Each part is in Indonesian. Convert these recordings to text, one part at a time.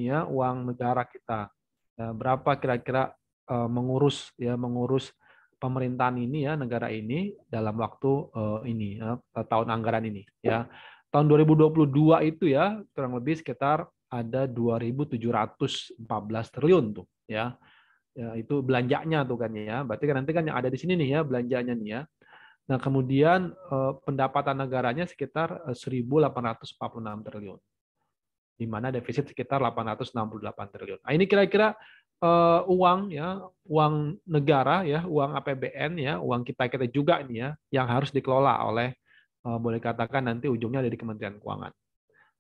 ya uang negara kita. Berapa kira-kira mengurus pemerintahan ini ya, negara ini dalam waktu ini tahun anggaran ini ya. Tahun 2022 itu ya kurang lebih sekitar ada 2.714 triliun tuh ya. Ya, itu belanjanya tuh kan ya. Berarti kan nanti kan yang ada di sini nih ya belanjanya nih ya. Nah, kemudian pendapatan negaranya sekitar 1.846 triliun, di mana defisit sekitar 868 triliun. Nah, ini kira-kira uang ya, uang negara ya, uang APBN ya, uang kita juga ini ya, yang harus dikelola oleh boleh katakan nanti ujungnya ada di Kementerian Keuangan.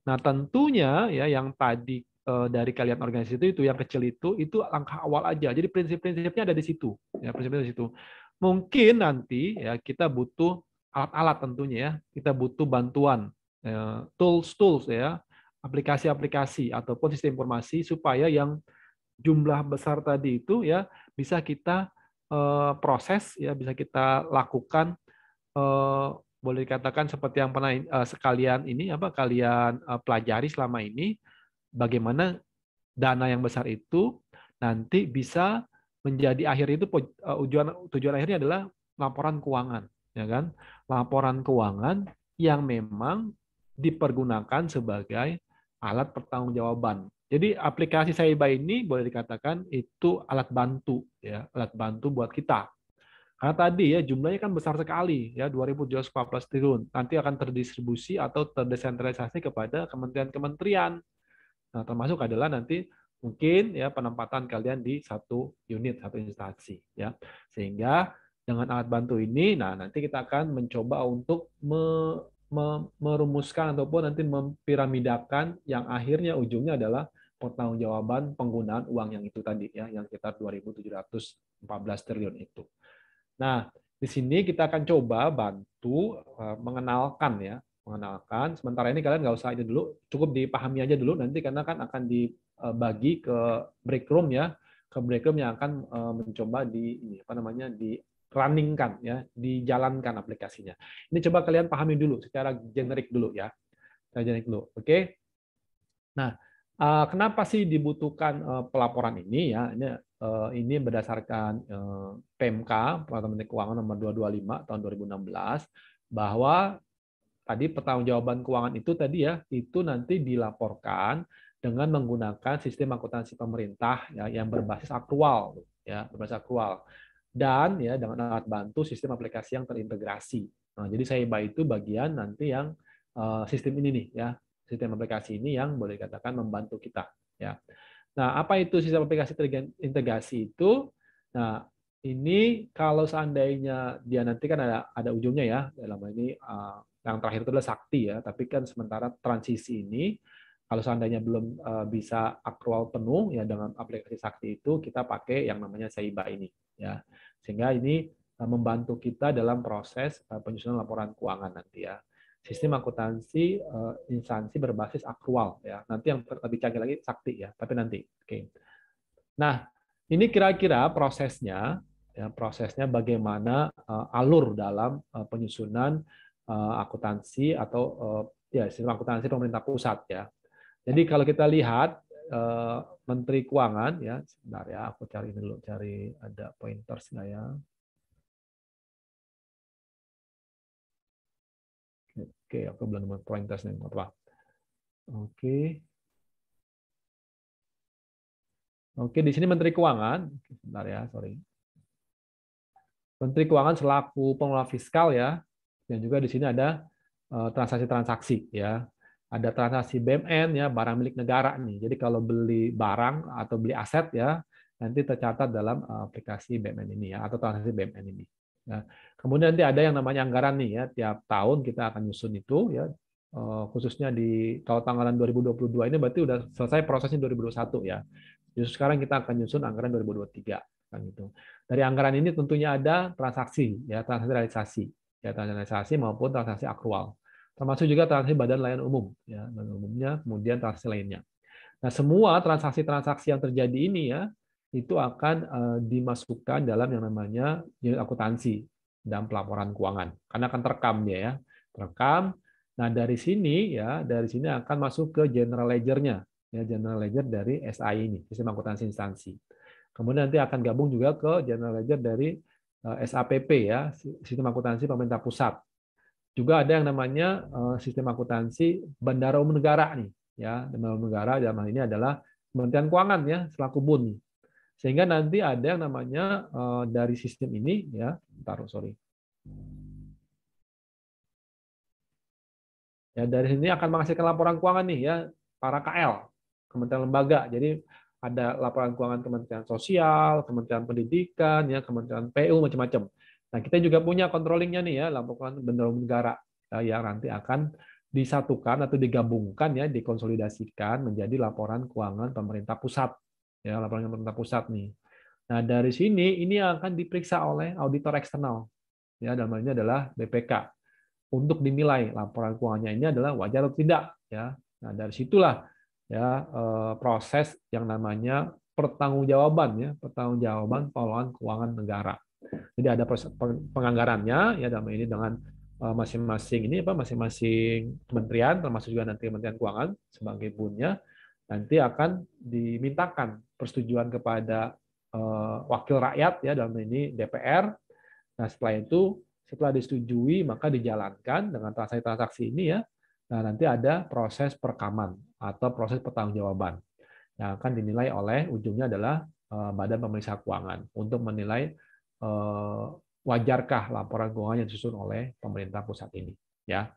Nah, tentunya ya yang tadi dari kalian organisasi itu yang kecil itu langkah awal aja. Jadi prinsip-prinsipnya ada di situ. Ya, prinsipnya di situ. Mungkin nanti ya kita butuh alat-alat tentunya ya. Kita butuh bantuan tools-tools ya, aplikasi-aplikasi ataupun sistem informasi supaya yang jumlah besar tadi itu ya bisa kita proses ya, bisa kita lakukan boleh dikatakan seperti yang pernah sekalian ini apa kalian pelajari selama ini, bagaimana dana yang besar itu nanti bisa menjadi akhir itu tujuan akhirnya adalah laporan keuangan, ya kan? Laporan keuangan yang memang dipergunakan sebagai alat pertanggungjawaban. Jadi aplikasi Saiba ini boleh dikatakan itu alat bantu ya, alat bantu buat kita. Karena tadi ya jumlahnya kan besar sekali ya 2.714 triliun. Nanti akan terdistribusi atau terdesentralisasi kepada kementerian-kementerian. Nah, termasuk adalah nanti mungkin ya penempatan kalian di satu unit, satu instansi ya. Sehingga dengan alat bantu ini nah nanti kita akan mencoba untuk merumuskan ataupun nanti mempiramidakan yang akhirnya ujungnya adalah pertanggungjawaban penggunaan uang yang itu tadi ya, yang sekitar 2.714 triliun itu. Nah, di sini kita akan coba bantu mengenalkan ya, mengenalkan. Sementara ini kalian nggak usah ini dulu, cukup dipahami aja dulu nanti karena kan akan dibagi ke break room ya, ke break room yang akan mencoba di ini apa namanya di runningkan ya, dijalankan aplikasinya. Ini coba kalian pahami dulu secara generik dulu ya, secara generik dulu. Oke. Nah, kenapa sih dibutuhkan pelaporan ini ya? Ini berdasarkan PMK Peraturan Menteri Keuangan nomor 225 tahun 2016 bahwa tadi pertanggungjawaban keuangan itu tadi ya itu nanti dilaporkan dengan menggunakan sistem akuntansi pemerintah ya yang berbasis akrual ya berbasis akrual dan ya dengan alat bantu sistem aplikasi yang terintegrasi. Nah, jadi Saiba itu bagian nanti yang sistem ini nih ya sistem aplikasi ini yang boleh dikatakan membantu kita ya. Nah, apa itu sistem aplikasi integrasi itu? Nah, ini kalau seandainya dia nanti kan ada ujungnya ya dalam ini yang terakhir itu adalah sakti ya, tapi kan sementara transisi ini kalau seandainya belum bisa aktual penuh ya dengan aplikasi sakti itu kita pakai yang namanya Saiba ini ya. Sehingga ini membantu kita dalam proses penyusunan laporan keuangan nanti ya. Sistem akuntansi instansi berbasis aktual ya. Nanti yang lebih canggih lagi sakti ya, tapi nanti. Oke. Nah, ini kira-kira prosesnya ya, prosesnya bagaimana alur dalam penyusunan akuntansi atau ya sistem akuntansi pemerintah pusat ya. Jadi kalau kita lihat Menteri Keuangan ya, sebentar ya, aku cari dulu cari ada pointers nggak ya. Oke, aku belum nemu pointers nih apa. Oke. Oke, di sini Menteri Keuangan, sebentar ya, sorry. Menteri Keuangan selaku pengelola fiskal ya, dan juga di sini ada transaksi-transaksi ya. Ada transaksi BMN ya, barang milik negara nih. Jadi kalau beli barang atau beli aset ya, nanti tercatat dalam aplikasi BMN ini ya, atau transaksi BMN ini. Ya. Kemudian nanti ada yang namanya anggaran nih ya, tiap tahun kita akan nyusun itu ya, khususnya di kalau tanggalan 2022 ini berarti udah selesai prosesnya 2021 ya. Justru sekarang kita akan nyusun anggaran 2023 kan gitu. Dari anggaran ini tentunya ada transaksi ya, transaksi realisasi ya, transaksi realisasi maupun transaksi akrual. Termasuk juga transaksi badan layanan umum ya, badan umumnya, kemudian transaksi lainnya. Nah, semua transaksi-transaksi yang terjadi ini ya itu akan dimasukkan dalam yang namanya unit akuntansi dalam pelaporan keuangan. Karena akan terekam dia ya, terekam. Nah, dari sini ya, dari sini akan masuk ke general ledger-nya. ya general ledger dari SI ini, sistem akuntansi instansi. Kemudian nanti akan gabung juga ke general ledger dari SAPP ya, sistem akuntansi pemerintah pusat. Juga ada yang namanya sistem akuntansi Bendahara Umum Negara nih, ya. Bendahara Umum Negara dalam hal ini adalah Kementerian Keuangan ya, selaku BUN. Sehingga nanti ada yang namanya dari sistem ini ya, Ya, dari sini akan menghasilkan laporan keuangan nih ya, para KL, kementerian lembaga. Jadi ada laporan keuangan Kementerian Sosial, Kementerian Pendidikan, ya, Kementerian PU macam-macam. Nah, kita juga punya controllingnya nih ya, laporan bendahara negara ya, yang nanti akan disatukan atau digabungkan ya, dikonsolidasikan menjadi laporan keuangan pemerintah pusat. Ya, laporan pemerintah pusat nih. Nah, dari sini ini akan diperiksa oleh auditor eksternal. Ya, dalam hal ini adalah BPK untuk dinilai laporan keuangannya ini adalah wajar atau tidak ya. Nah, dari situlah ya proses yang namanya pertanggungjawaban ya, pertanggungjawaban pengelolaan keuangan negara. Jadi ada proses penganggarannya ya dalam ini dengan masing-masing ini apa masing-masing kementerian termasuk juga nanti Kementerian Keuangan sebagai bunnya nanti akan dimintakan persetujuan kepada wakil rakyat ya dalam ini DPR. Nah, setelah disetujui maka dijalankan dengan transaksi-transaksi ini ya. Nah, nanti ada proses perekaman atau proses pertanggungjawaban yang akan dinilai oleh ujungnya adalah Badan Pemeriksa Keuangan untuk menilai wajarkah laporan keuangan yang disusun oleh pemerintah pusat ini ya.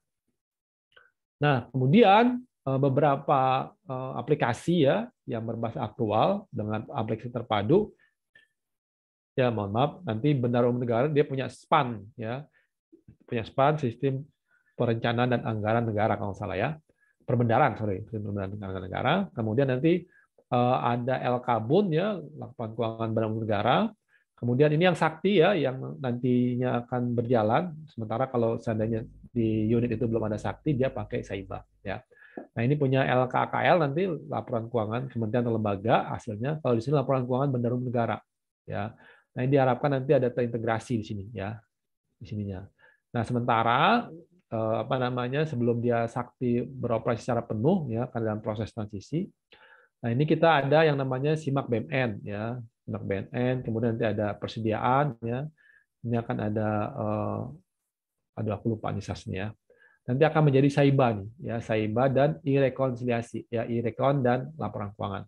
Nah, kemudian beberapa aplikasi ya yang berbasis aktual dengan aplikasi terpadu ya mohon maaf nanti Bendahara Umum Negara dia punya SPAN ya, punya SPAN sistem perencanaan dan anggaran negara kalau salah ya, perbendaharaan sistem perbendaharaan anggaran negara. Kemudian nanti ada LKBUN ya, laporan keuangan Badan Negara. Kemudian ini yang sakti ya, yang nantinya akan berjalan. Sementara kalau seandainya di unit itu belum ada sakti, dia pakai SAIBA ya. Nah ini punya LKKL nanti laporan keuangan kementerian atau lembaga hasilnya. Kalau di sini laporan keuangan Bendahara Umum Negara ya. Nah ini diharapkan nanti ada terintegrasi di sini ya, di sininya. Nah sementara apa namanya sebelum dia sakti beroperasi secara penuh ya karena dalam proses transisi. Nah ini kita ada yang namanya SIMAK BMN ya, SIMAK BMN. Kemudian nanti ada persediaan ya. Ini akan ada aduh aku lupa nih sasnya ya. Nanti akan menjadi SAIBA nih ya, SAIBA dan e-rekonsiliasi ya, e-rekon dan laporan keuangan.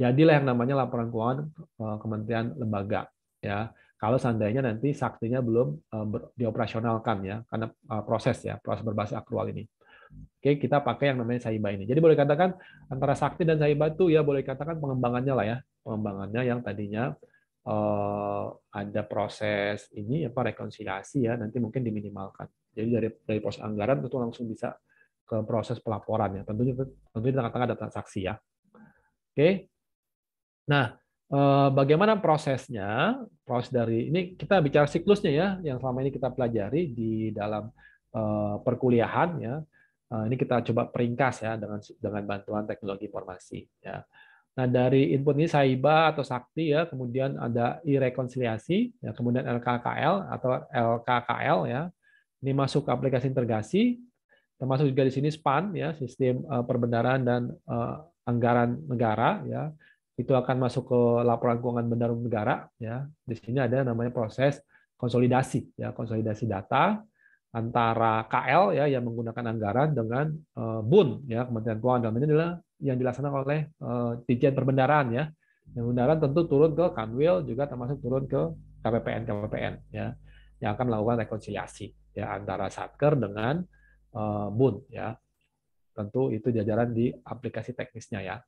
Jadilah yang namanya laporan keuangan kementerian lembaga ya. Kalau seandainya nanti saktinya belum dioperasionalkan ya karena proses berbasis akrual ini. Oke, kita pakai yang namanya SAIBA ini. Jadi boleh katakan antara sakti dan SAIBA itu ya boleh katakan pengembangannya lah ya. Pengembangannya yang tadinya ada proses ini apa rekonsiliasi ya nanti mungkin diminimalkan. Jadi dari proses anggaran itu langsung bisa ke proses pelaporan ya. Tentunya di tengah-tengah ada transaksi ya. Oke. Nah, bagaimana prosesnya? Proses dari ini kita bicara siklusnya ya, yang selama ini kita pelajari di dalam perkuliahan ya. Ini kita coba peringkas ya dengan bantuan teknologi informasi ya. Nah, dari input ini SAIBA atau Sakti ya, kemudian ada e-rekonsiliasi ya, kemudian LKKL atau LKKL ya. Ini masuk ke aplikasi integrasi, termasuk juga di sini SPAN ya, sistem perbendaharaan dan anggaran negara ya. Itu akan masuk ke laporan keuangan bendahara negara ya. Di sini ada namanya proses konsolidasi ya, konsolidasi data antara KL ya yang menggunakan anggaran dengan BUN ya, Kementerian Keuangan. Dan ini adalah yang dilaksanakan oleh Ditjen Perbendaharaan ya. Yang perbendaharaan tentu turun ke Kanwil juga termasuk turun ke KPPN ya yang akan melakukan rekonsiliasi ya antara Satker dengan BUN ya. Tentu itu jajaran di aplikasi teknisnya ya.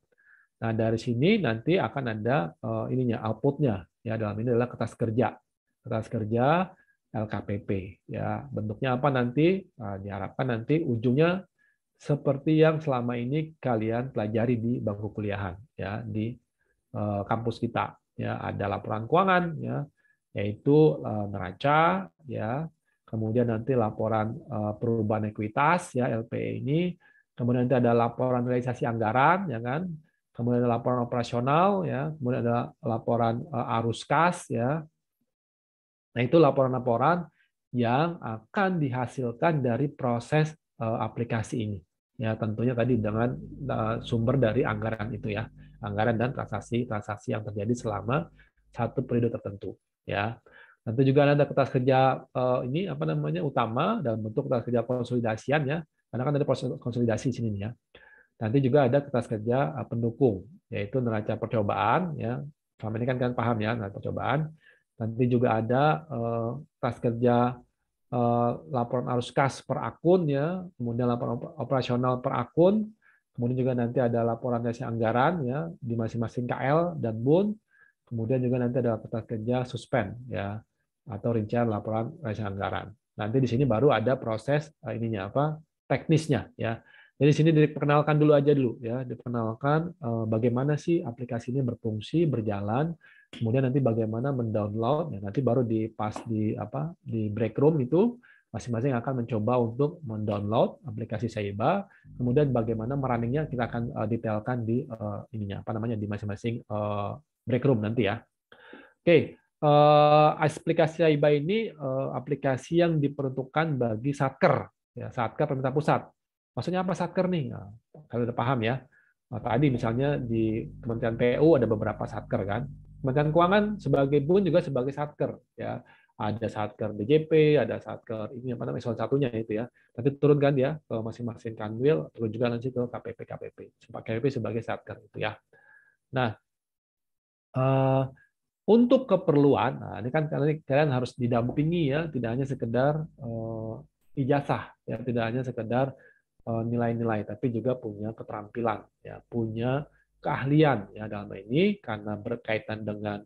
Nah, dari sini nanti akan ada ininya outputnya ya dalam ini adalah kertas kerja. Kertas kerja LKPP ya. Bentuknya apa nanti? Nah, diharapkan nanti ujungnya seperti yang selama ini kalian pelajari di bangku kuliahan ya di kampus kita ya. Ada laporan keuangan ya yaitu neraca ya. Kemudian nanti laporan perubahan ekuitas ya LPE ini. Kemudian nanti ada laporan realisasi anggaran ya kan. Kemudian ada laporan operasional ya, kemudian ada laporan arus kas ya. Nah, itu laporan-laporan yang akan dihasilkan dari proses aplikasi ini Ya, tentunya tadi dengan sumber dari anggaran itu ya, anggaran dan transaksi-transaksi yang terjadi selama satu periode tertentu. Ya, nanti juga ada kertas kerja ini apa namanya utama dalam bentuk kertas kerja konsolidasian ya, karena kan ada proses konsolidasi di sini nih ya. Nanti juga ada kertas kerja pendukung, yaitu neraca percobaan ya. Selama ini kan paham ya neraca percobaan. Nanti juga ada kertas kerja laporan arus kas per akun ya, kemudian laporan operasional per akun, kemudian juga nanti ada laporan realisasi anggaran ya di masing-masing KL dan BUN, kemudian juga nanti ada kertas kerja suspend ya atau rincian laporan realisasi anggaran. Nanti di sini baru ada proses ininya apa teknisnya ya. Jadi di sini diperkenalkan dulu aja dulu ya, diperkenalkan bagaimana sih aplikasi ini berfungsi, berjalan, kemudian nanti bagaimana mendownload, ya nanti baru di pas di apa di break room itu masing-masing akan mencoba untuk mendownload aplikasi Saiba, kemudian bagaimana merunningnya kita akan detailkan di ininya apa namanya di masing-masing break room nanti ya. Oke, aplikasi Saiba ini aplikasi yang diperuntukkan bagi satker, ya satker pemerintah pusat. Maksudnya apa satker nih? Nah, kalau udah paham ya. Nah, tadi misalnya di Kementerian PU ada beberapa satker kan. Kementerian Keuangan sebagai BUN juga sebagai satker ya. Ada satker BJP, ada satker ini apa namanya eselon satunya itu ya. Nanti turun kan ya ke masing-masing kanwil, turun juga nanti ke KPP. KPP sebagai satker itu ya. Nah, eh, untuk keperluan, nah ini kan kalian harus didampingi ya, tidak hanya sekedar ijazah, ya tidak hanya sekedar nilai-nilai, tapi juga punya keterampilan, ya punya keahlian ya dalam ini karena berkaitan dengan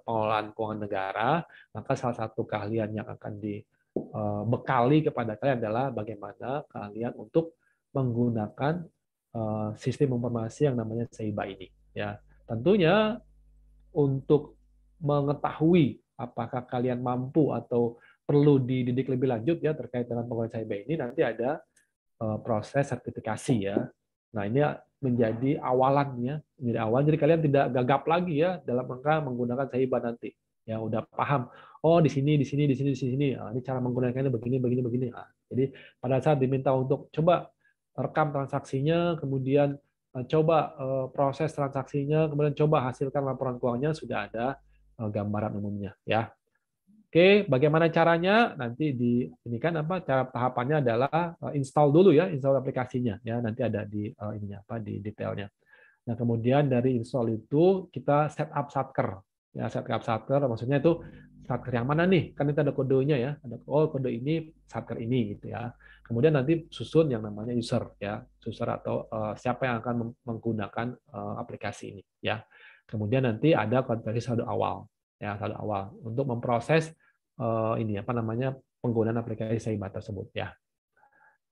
pengelolaan keuangan negara, maka salah satu keahlian yang akan dibekali kepada kalian adalah bagaimana keahlian untuk menggunakan sistem informasi yang namanya Seiba ini. Ya, tentunya untuk mengetahui apakah kalian mampu atau perlu dididik lebih lanjut ya terkait dengan penggunaan Saiba ini nanti ada proses sertifikasi ya. Nah, ini menjadi awalannya, menjadi awal. Jadi kalian tidak gagap lagi ya dalam rangka menggunakan Saiba nanti. Ya udah paham. Oh, di sini, di sini, di sini, di sini. Nah, ini cara menggunakannya begini, begini, begini. Nah, jadi pada saat diminta untuk coba rekam transaksinya, kemudian coba proses transaksinya, kemudian coba hasilkan laporan keuangannya sudah ada gambaran umumnya ya. Oke, bagaimana caranya? Nanti di ini kan apa cara tahapannya adalah install dulu ya, install aplikasinya ya. Nanti ada di ininya apa di detailnya. Nah, kemudian dari install itu kita setup satker. Ya, setup satker maksudnya itu satker yang mana nih? Kan itu ada kodenya ya. Ada kode ini satker ini gitu ya. Kemudian nanti susun yang namanya user ya. User atau siapa yang akan menggunakan aplikasi ini ya. Kemudian nanti ada konversi saldo awal. Ya, saldo awal untuk memproses ini apa namanya penggunaan aplikasi Saiba tersebut ya.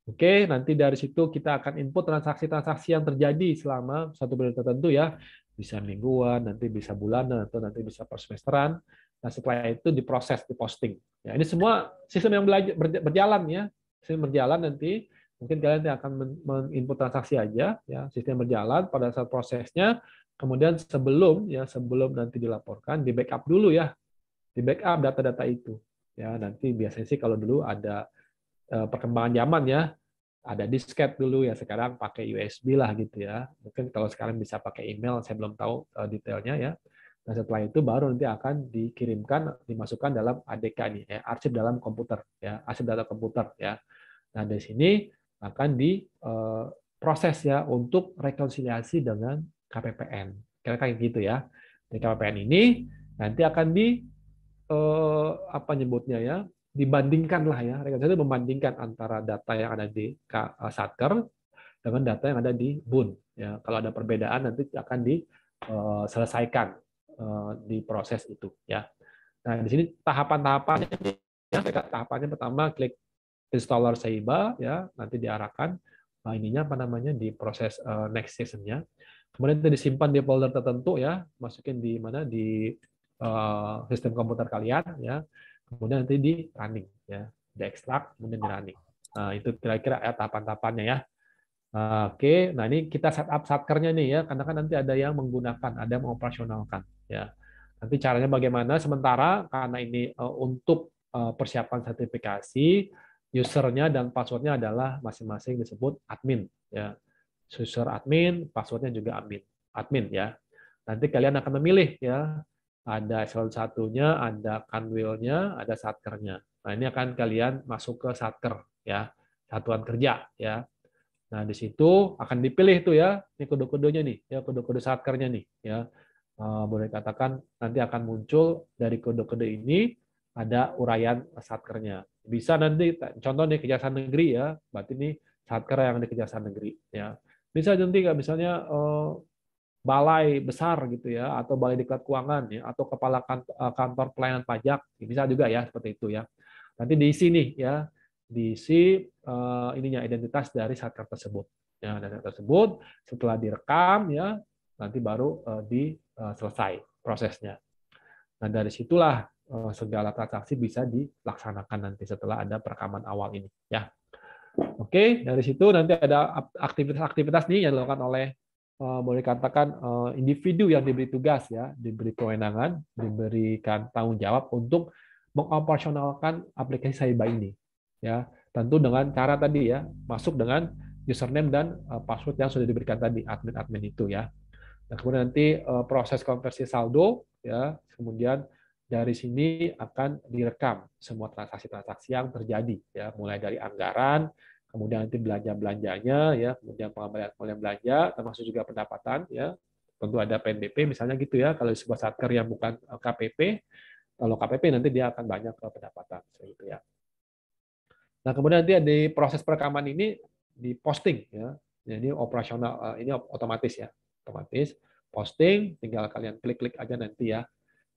Oke, nanti dari situ kita akan input transaksi-transaksi yang terjadi selama satu periode tertentu ya. Bisa mingguan, nanti bisa bulanan, atau nanti bisa per semesteran. Nah, setelah itu diproses, diposting. Ya, ini semua sistem yang berjalan ya. Sistem berjalan nanti mungkin kalian akan menginput transaksi aja ya, sistem berjalan pada saat prosesnya. Kemudian sebelum nanti dilaporkan, di backup dulu ya. Di backup data-data itu. Ya, nanti biasanya sih kalau dulu ada perkembangan zaman ya, ada disket dulu ya, sekarang pakai USB lah gitu ya. Mungkin kalau sekarang bisa pakai email, saya belum tahu detailnya ya. Nah, setelah itu baru nanti akan dikirimkan, dimasukkan dalam ADK nih, ya, arsip dalam komputer ya, arsip data komputer ya. Nah, dari sini akan diproses ya untuk rekonsiliasi dengan KPPN. Kira-kira kayak gitu ya. Di KPPN ini nanti akan apa nyebutnya ya, dibandingkan lah ya, rekonsiliasi membandingkan antara data yang ada di Satker dengan data yang ada di BUN. Ya, kalau ada perbedaan nanti akan diselesaikan di proses itu. Ya. Nah di sini tahapan-tahapannya ya, tahapannya pertama klik installer Saiba ya, nanti diarahkan ininya apa namanya di proses next sessionnya. Kemudian itu disimpan di folder tertentu ya, masukin di mana di sistem komputer kalian ya. Kemudian nanti di running ya, diekstrak kemudian di running. Nah, itu kira-kira ya tahapan-tahapannya ya. Oke, nah ini kita setup satkernya nih ya, karena kan nanti ada yang menggunakan, ada yang mengoperasionalkan ya. Nanti caranya bagaimana? Sementara karena ini untuk persiapan sertifikasi, usernya dan passwordnya adalah masing-masing disebut admin ya. User admin, passwordnya juga admin ya. Nanti kalian akan memilih ya, ada eselon satunya, ada kanwilnya, ada satkernya. Nah ini akan kalian masuk ke satker ya, satuan kerja ya. Nah di situ akan dipilih tuh ya, ini kode-kodenya nih ya, kode-kode satkernya nih ya. Boleh katakan nanti akan muncul dari kode-kode ini ada uraian satkernya. Bisa nanti contoh nih Kejaksaan Negeri ya, berarti ini satker yang di Kejaksaan Negeri ya. Bisa nanti misalnya balai besar gitu ya, atau balai diklat keuangan ya, atau kepala kantor pelayanan pajak, bisa juga ya seperti itu ya. Nanti diisi nih ya, diisi ininya identitas dari satker tersebut. Ya, dan tersebut setelah direkam ya, nanti baru selesai prosesnya. Nah dari situlah segala transaksi bisa dilaksanakan nanti setelah ada perekaman awal ini ya. Oke, dari situ nanti ada aktivitas-aktivitas nih yang dilakukan oleh boleh katakan individu yang diberi tugas ya, diberi kewenangan, diberikan tanggung jawab untuk mengoperasionalkan aplikasi Saiba ini. Ya, tentu dengan cara tadi ya, masuk dengan username dan password yang sudah diberikan tadi admin-admin itu ya. Nah, kemudian nanti proses konversi saldo ya, kemudian dari sini akan direkam semua transaksi-transaksi yang terjadi ya, mulai dari anggaran, kemudian nanti belanja-belanjanya ya, kemudian pengembalian belanja, termasuk juga pendapatan ya. Tentu ada PNBP misalnya gitu ya, kalau di sebuah satker yang bukan KPP, kalau KPP nanti dia akan banyak ke pendapatan seperti itu ya. Nah, kemudian nanti di proses perekaman ini diposting ya. Jadi operasional ini otomatis ya. Otomatis posting, tinggal kalian klik-klik aja nanti ya.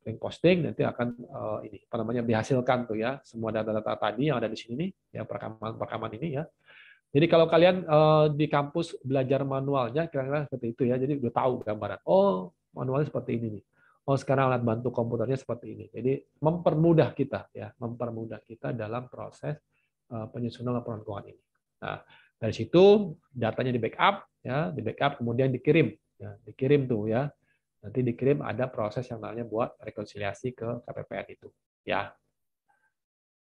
Klik posting nanti akan ini apa namanya dihasilkan tuh ya semua data-data tadi yang ada di sini nih ya perekaman ini ya. Jadi kalau kalian di kampus belajar manualnya kira-kira seperti itu ya. Jadi udah tahu gambaran. Oh, manualnya seperti ini nih. Oh, sekarang alat bantu komputernya seperti ini. Jadi mempermudah kita ya, mempermudah kita dalam proses penyusunan laporan keuangan ini. Nah, dari situ datanya di backup ya, di backup kemudian dikirim ya, dikirim tuh ya. Nanti dikirim ada proses yang namanya buat rekonsiliasi ke KPPN itu ya.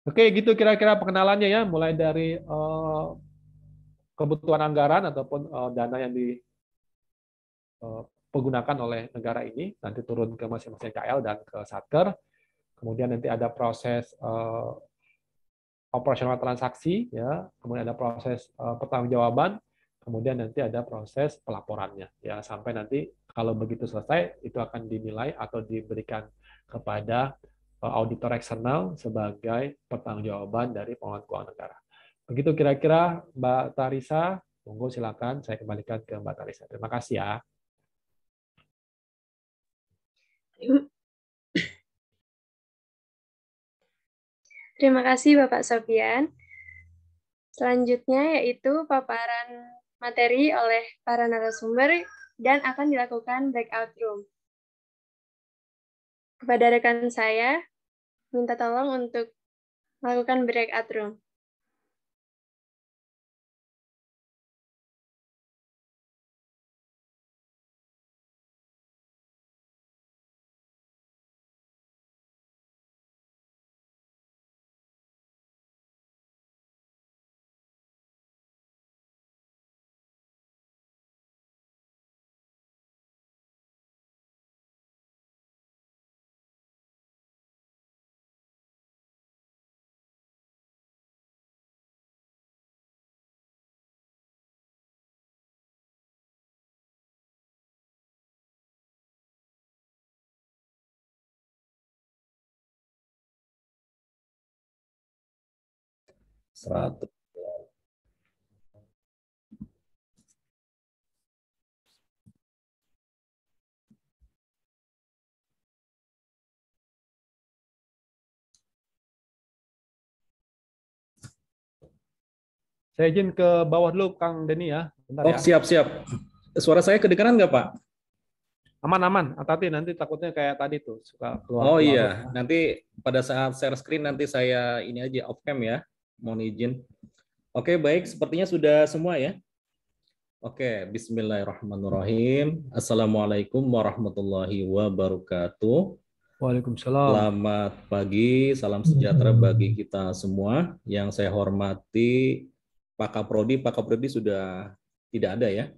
Oke, gitu kira-kira pengenalannya ya, mulai dari kebutuhan anggaran ataupun dana yang dipergunakan oleh negara ini nanti turun ke masing-masing KL dan ke Satker. Kemudian nanti ada proses operasional transaksi, ya, kemudian ada proses pertanggungjawaban, kemudian nanti ada proses pelaporannya, ya, sampai nanti kalau begitu selesai itu akan dinilai atau diberikan kepada auditor eksternal sebagai pertanggungjawaban dari pengelolaan keuangan negara. Begitu kira-kira Mbak Tarisa, monggo silakan saya kembalikan ke Mbak Tarisa. Terima kasih ya. Terima kasih Bapak Sofyan. Selanjutnya yaitu paparan materi oleh para narasumber dan akan dilakukan breakout room. Kepada rekan saya, minta tolong untuk melakukan breakout room. Saya izin ke bawah dulu, Kang Denny ya. Bentar Oh, ya. siap-siap. Suara saya kedengaran nggak, Pak? Aman-aman. Hati-hati nanti takutnya kayak tadi tuh suka keluar. Oh iya, nanti pada saat share screen nanti saya ini aja off cam ya. Mohon izin. Oke, baik. Sepertinya sudah semua ya. Oke, bismillahirrahmanirrahim. Assalamualaikum warahmatullahi wabarakatuh. Waalaikumsalam. Selamat pagi, salam sejahtera bagi kita semua. Yang saya hormati Pak Kaprodi. Pak Kaprodi sudah tidak ada ya.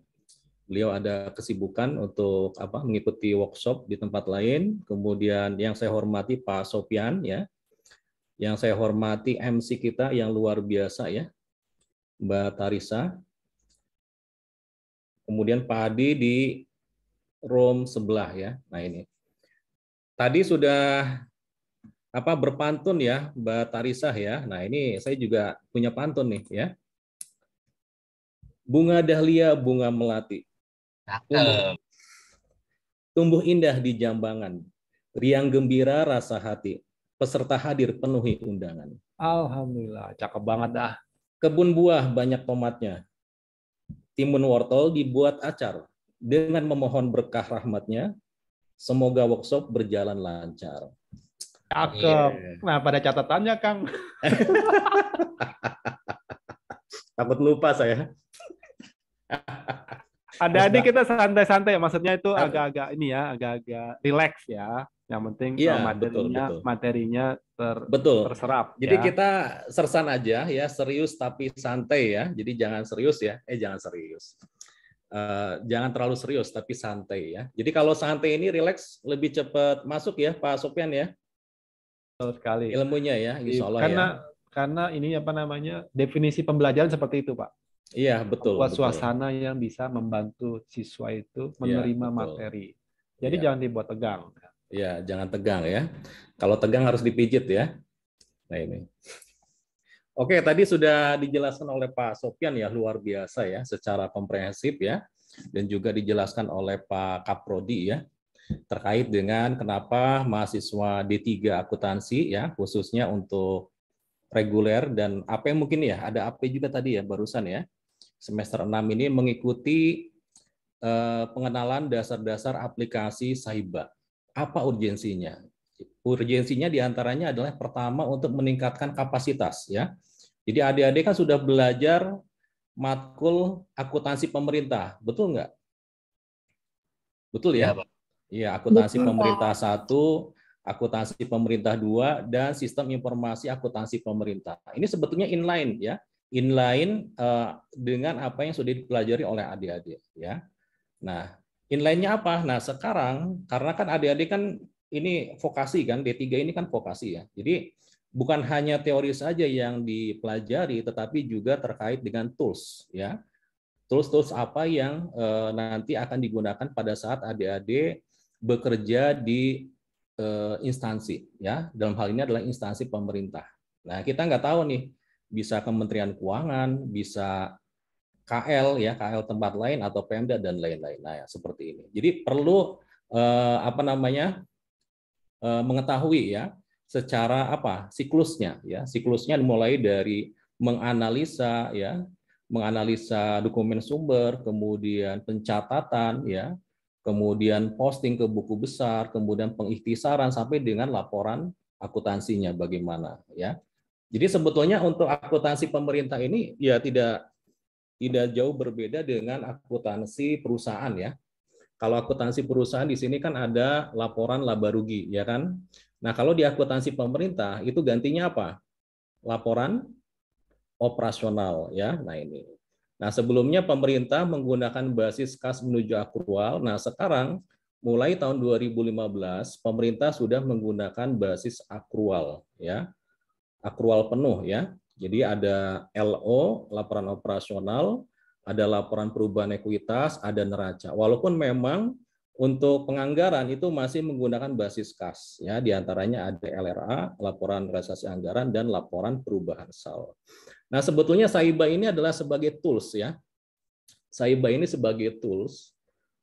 Beliau ada kesibukan untuk mengikuti workshop di tempat lain. Kemudian yang saya hormati Pak Sopian ya. Yang saya hormati MC kita yang luar biasa ya, Mbak Tarisa. Kemudian Pak Adi di room sebelah ya. Nah ini. Tadi sudah berpantun ya Mbak Tarisah ya. Nah ini saya juga punya pantun nih ya. Bunga dahlia, bunga melati, tumbuh indah di jambangan, riang gembira rasa hati, peserta hadir penuhi undangan. Alhamdulillah, cakep banget dah. Kebun buah banyak tomatnya, timun wortel dibuat acar, dengan memohon berkah rahmatnya, semoga workshop berjalan lancar. Cakep. Nah, pada catatannya, Kang. Takut lupa saya. Adik-adik kita santai-santai, maksudnya itu agak-agak ini ya, agak-agak relax ya. Yang penting Iya, materinya betul. terserap. Jadi ya. kita sersan aja ya, serius tapi santai ya. Jadi jangan serius ya, jangan serius. Jangan terlalu serius tapi santai ya. Jadi kalau santai ini relax lebih cepat masuk ya, Pak Sopyan ya. Betul sekali. Ilmunya ya, insya Allah ya. Karena ini definisi pembelajaran seperti itu, Pak. Iya, betul. Buat suasana yang bisa membantu siswa itu menerima materi. Jadi jangan dibuat tegang. Iya, jangan tegang ya. Kalau tegang harus dipijit ya. Nah ini. Oke, tadi sudah dijelaskan oleh Pak Sopyan ya, luar biasa ya, secara komprehensif ya. Dan juga dijelaskan oleh Pak Kaprodi ya, terkait dengan kenapa mahasiswa D3 akuntansi ya, khususnya untuk reguler dan AP mungkin ya, ada AP juga tadi ya barusan ya, semester 6 ini mengikuti pengenalan dasar-dasar aplikasi Saiba. Apa urgensinya? Urgensinya diantaranya adalah pertama untuk meningkatkan kapasitas ya. Jadi adik-adik kan sudah belajar matkul akuntansi pemerintah, betul nggak? Betul ya? Iya, akuntansi pemerintah 1, akuntansi pemerintah 2, dan sistem informasi akuntansi pemerintah. Ini sebetulnya inline ya, inline dengan apa yang sudah dipelajari oleh adik-adik ya. Nah, inline-nya apa? Nah, sekarang karena kan adik-adik kan ini vokasi kan, D3 ini kan vokasi ya. Jadi bukan hanya teori saja yang dipelajari, tetapi juga terkait dengan tools ya. Tools-tools apa yang nanti akan digunakan pada saat adik-adik bekerja di instansi ya. Dalam hal ini adalah instansi pemerintah. Nah, kita nggak tahu nih, bisa Kementerian Keuangan, bisa KL ya, KL tempat lain atau Pemda dan lain-lain. Nah, ya, seperti ini. Jadi perlu mengetahui ya secara siklusnya ya. Siklusnya mulai dari menganalisa ya, menganalisa dokumen sumber, kemudian pencatatan ya, kemudian posting ke buku besar, kemudian pengikhtisaran sampai dengan laporan akuntansinya bagaimana ya. Jadi sebetulnya untuk akuntansi pemerintah ini ya tidak jauh berbeda dengan akuntansi perusahaan ya. Kalau akuntansi perusahaan di sini kan ada laporan laba rugi, ya kan? Nah, kalau di akuntansi pemerintah itu gantinya apa? Laporan operasional, ya. Nah, ini. Nah, sebelumnya pemerintah menggunakan basis kas menuju akrual. Nah, sekarang mulai tahun 2015 pemerintah sudah menggunakan basis akrual, ya. Akrual penuh, ya. Jadi ada LO, laporan operasional, ada laporan perubahan ekuitas, ada neraca. Walaupun memang untuk penganggaran itu masih menggunakan basis kas, ya, diantaranya ada LRA, laporan realisasi anggaran, dan laporan perubahan saldo. Nah, sebetulnya Saiba ini adalah sebagai tools, ya. Saiba ini sebagai tools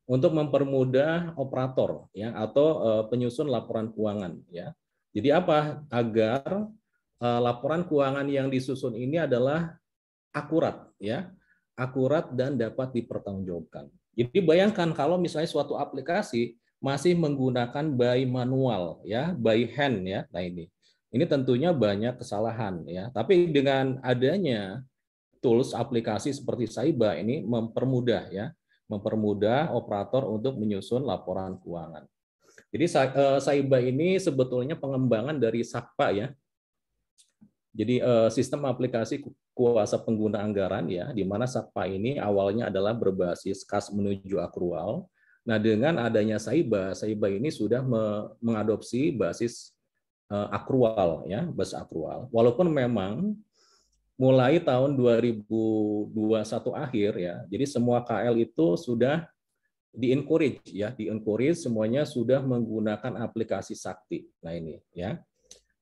untuk mempermudah operator, ya, atau penyusun laporan keuangan, ya. Jadi apa? Agar laporan keuangan yang disusun ini adalah akurat, ya, akurat dan dapat dipertanggungjawabkan. Jadi bayangkan kalau misalnya suatu aplikasi masih menggunakan by manual, ya, by hand, ya. Nah ini tentunya banyak kesalahan, ya. Tapi dengan adanya tools aplikasi seperti Saiba ini mempermudah, ya, mempermudah operator untuk menyusun laporan keuangan. Jadi Saiba ini sebetulnya pengembangan dari SAKPA ya. Jadi sistem aplikasi kuasa pengguna anggaran ya, di mana SAKPA ini awalnya adalah berbasis kas menuju akrual. Nah, dengan adanya Saiba ini sudah mengadopsi basis akrual ya, basis akrual. Walaupun memang mulai tahun 2021 akhir ya, jadi semua KL itu sudah di-encourage ya, di-encourage semuanya sudah menggunakan aplikasi Sakti. Nah, ini ya.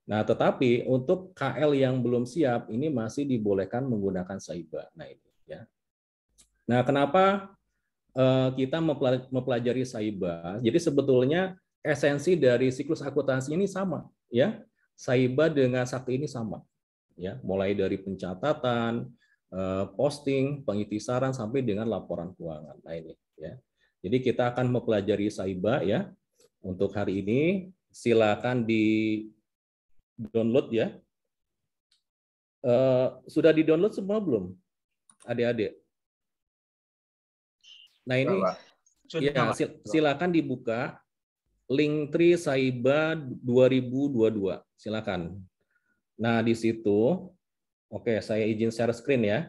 Nah, tetapi untuk KL yang belum siap ini masih dibolehkan menggunakan Saiba. Nah, ini ya. Nah, kenapa kita mempelajari Saiba? Jadi sebetulnya esensi dari siklus akuntansi ini sama, ya. Saiba dengan Sakti ini sama, ya. Mulai dari pencatatan, posting, pengitisaran sampai dengan laporan keuangan. Nah, ini ya. Jadi kita akan mempelajari Saiba ya. Untuk hari ini silakan di-download ya. Sudah di-download semua belum? Adik-adik. Nah, ini ya, silakan dibuka Linktree Saiba 2022. Silakan. Nah, di situ oke, saya izin share screen ya.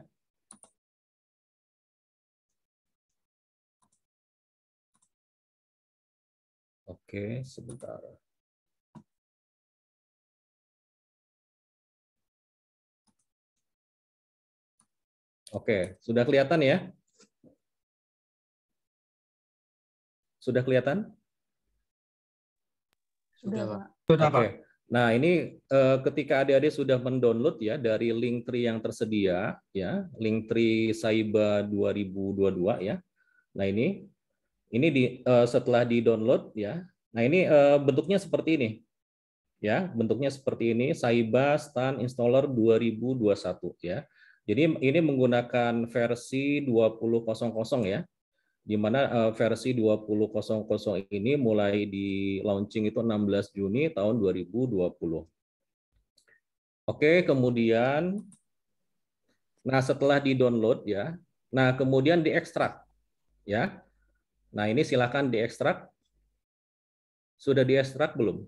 Oke, sebentar. Oke, sudah kelihatan ya? Sudah kelihatan? Sudah, Pak. Sudah, Pak. Oke. Nah, ini ketika adik-adik sudah mendownload ya dari Linktree yang tersedia ya, Linktree Saiba 2022 ya. Nah, ini setelah di-download ya. Nah, ini bentuknya seperti ini. Ya, bentuknya seperti ini, Saiba Stan Installer 2021 ya. Jadi ini menggunakan versi 20.00 ya. Di mana versi 20.00 ini mulai di launching itu 16 Juni tahun 2020. Oke, kemudian nah setelah di-download ya. Nah, kemudian diekstrak ya. Nah, ini silakan diekstrak. Sudah diekstrak belum?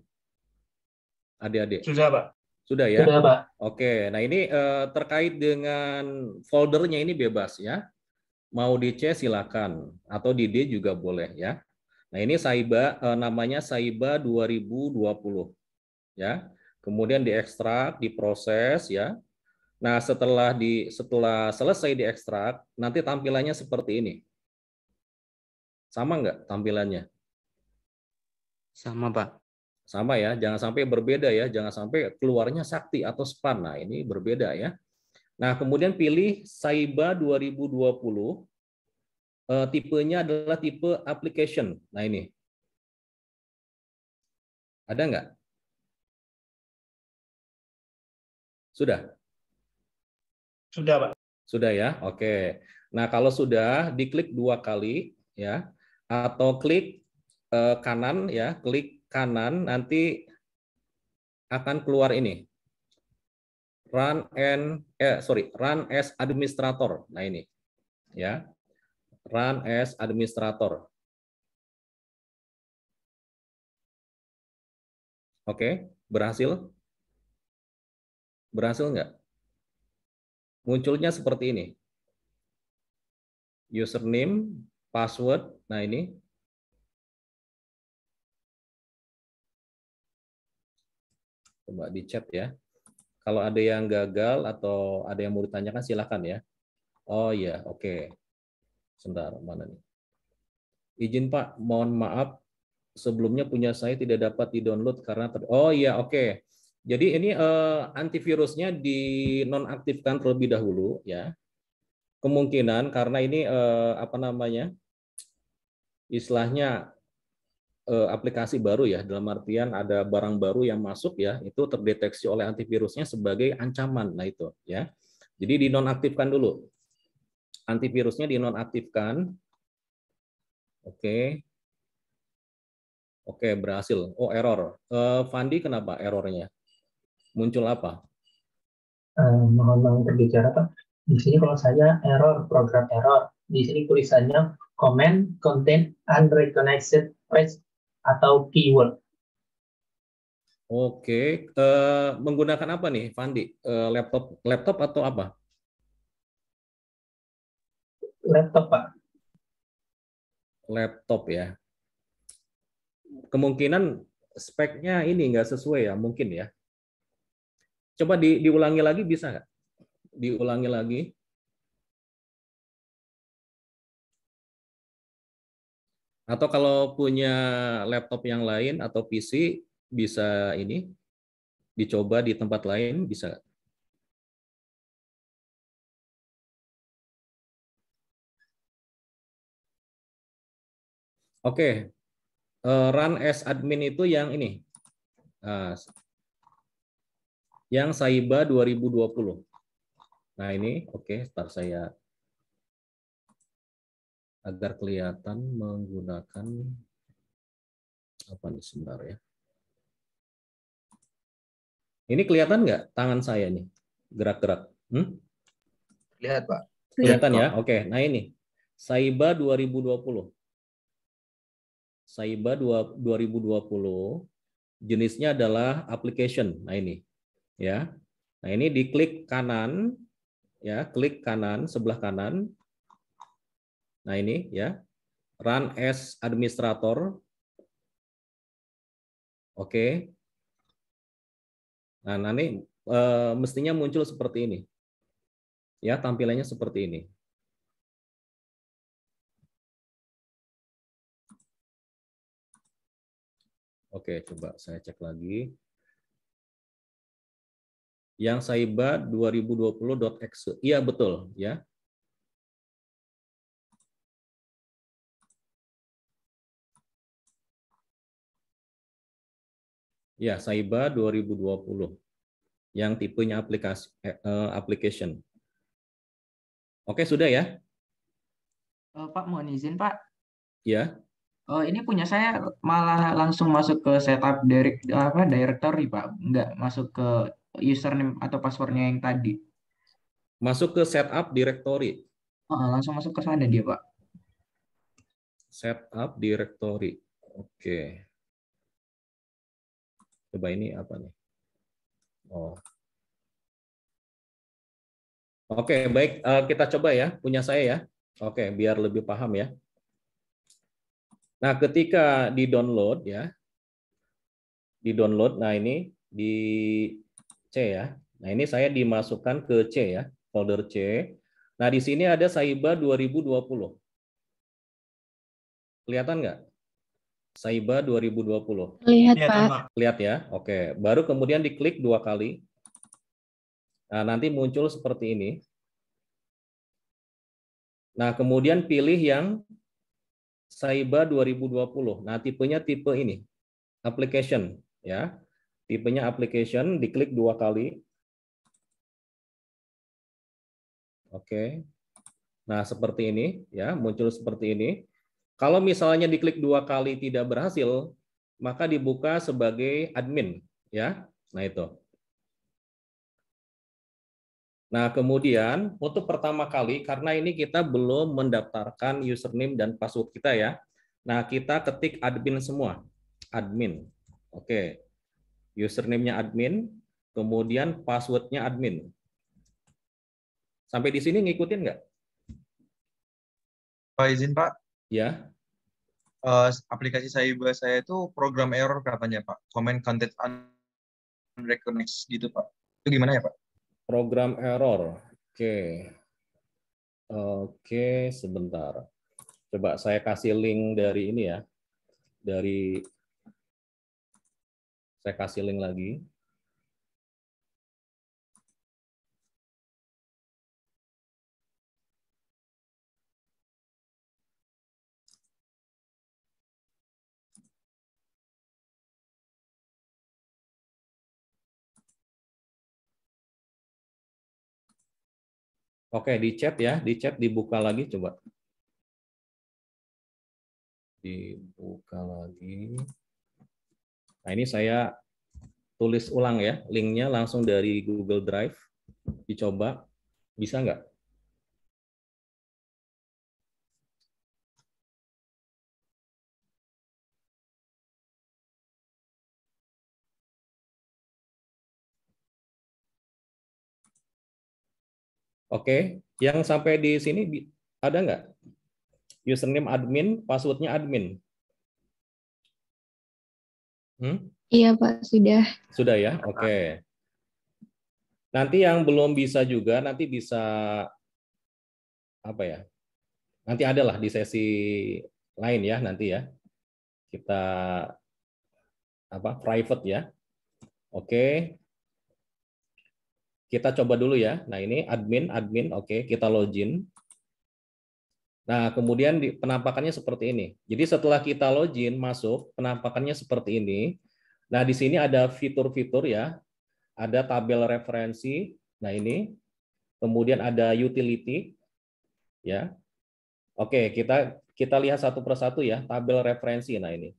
Adik-adik. Sudah, Pak. Sudah ya? Sudah, Pak. Oke, nah ini terkait dengan foldernya ini bebas ya. Mau di C silakan atau di D juga boleh ya. Nah, ini Saiba namanya Saiba 2020 ya. Kemudian diekstrak, diproses ya. Nah, setelah selesai diekstrak, nanti tampilannya seperti ini. Sama nggak tampilannya? Sama, Pak. Sama ya, jangan sampai berbeda ya, jangan sampai keluarnya Sakti atau Span. Nah, ini berbeda ya. Nah, kemudian pilih Saiba 2020, tipenya adalah tipe application. Nah, ini. Ada nggak? Sudah? Sudah, Pak. Sudah ya, oke. Nah, kalau sudah, diklik 2 kali ya, atau klik kanan ya, klik kanan, nanti akan keluar ini. Run as administrator. Nah, ini ya. Run as administrator. Oke, berhasil? Berhasil nggak? Munculnya seperti ini. Username, password. Nah, ini. Coba di chat ya. Kalau ada yang gagal atau ada yang mau ditanyakan silakan ya. Oh iya, oke. Sebentar, mana nih? Izin Pak, mohon maaf sebelumnya punya saya tidak dapat di-download karena oh iya, oke. Jadi ini antivirusnya dinonaktifkan terlebih dahulu ya. Kemungkinan karena ini apa namanya? Istilahnya aplikasi baru ya, dalam artian ada barang baru yang masuk ya, itu terdeteksi oleh antivirusnya sebagai ancaman. Nah, itu ya. Jadi dinonaktifkan dulu. Antivirusnya dinonaktifkan. Oke. Oke, berhasil. Oh, error. Fandi kenapa errornya? Muncul apa? Mohon berbicara, Pak. Di sini kalau saya error, program error. Di sini tulisannya comment contain unrecognized page atau keyword. Oke, menggunakan apa nih, Fandi? Laptop atau apa? Laptop, Pak. Laptop ya. Kemungkinan speknya ini nggak sesuai ya, mungkin ya. Coba diulangi lagi bisa nggak? Diulangi lagi. Atau kalau punya laptop yang lain atau PC bisa ini dicoba di tempat lain bisa. Oke, run as admin itu yang ini. Yang Saiba 2020. Nah, ini oke, start saya agar kelihatan menggunakan apa nih sebentar ya. Ini kelihatan nggak tangan saya nih gerak-gerak? Lihat, Pak. Kelihatan ya? Oke, nah ini Saiba 2020. Saiba 2020 jenisnya adalah application. Nah ini ya. Nah ini diklik kanan ya, klik kanan sebelah kanan. Nah ini ya. Run as administrator. Oke. Nah nanti mestinya muncul seperti ini. Ya, tampilannya seperti ini. Oke, coba saya cek lagi. Yang Saiba 2020.exe. Iya, betul ya. Ya, Saiba 2020. Yang tipenya application. Oke, sudah ya? Pak, mohon izin, Pak. Ya. Ini punya saya malah langsung masuk ke setup directory, Pak. Nggak masuk ke username atau passwordnya yang tadi. Masuk ke setup directory. Langsung masuk ke sana dia, Pak. Setup directory. Oke. Coba ini apa nih? Oh. Oke, baik. Kita coba ya, punya saya ya. Oke, biar lebih paham ya. Nah, ketika di-download ya, di-download, nah ini di C ya. Nah, ini saya dimasukkan ke C ya, folder C. Nah, di sini ada Saiba 2020. Kelihatan nggak? Saiba 2020. Lihat, Pak. Lihat ya. Oke, baru kemudian diklik 2 kali. Nah, nanti muncul seperti ini. Nah, kemudian pilih yang Saiba 2020. Nah, tipenya tipe ini, application ya. Tipenya application, diklik 2 kali. Oke. Nah, seperti ini ya, muncul seperti ini. Kalau misalnya diklik 2 kali tidak berhasil, maka dibuka sebagai admin ya. Nah, itu. Nah, kemudian untuk pertama kali karena ini kita belum mendaftarkan username dan password kita ya. Nah, kita ketik admin semua. Admin. Oke. Username-nya admin, kemudian password-nya admin. Sampai di sini ngikutin nggak? Pak izin Pak, Ya. aplikasi Saiba saya itu program error katanya Pak. Comment content unrecognized gitu Pak. Itu gimana ya Pak? Program error. Oke. Oke, sebentar. Coba saya kasih link dari ini ya. Saya kasih link lagi. Oke, di chat ya, di chat dibuka lagi coba. Dibuka lagi. Nah, ini saya tulis ulang ya, linknya langsung dari Google Drive. Dicoba, bisa nggak? Oke, yang sampai di sini ada nggak? Username admin, passwordnya admin. Iya, Pak, sudah. Sudah ya? Oke. Nanti yang belum bisa juga, nanti bisa apa ya? Nanti adalah di sesi lain ya, nanti ya. Kita private ya. Oke. Kita coba dulu ya. Nah, ini admin, oke, kita login. Nah, kemudian penampakannya seperti ini. Jadi setelah kita login masuk, penampakannya seperti ini. Nah, di sini ada fitur-fitur ya. Ada tabel referensi. Nah, ini. Kemudian ada utility ya. Oke, kita lihat satu persatu ya, tabel referensi. Nah, ini.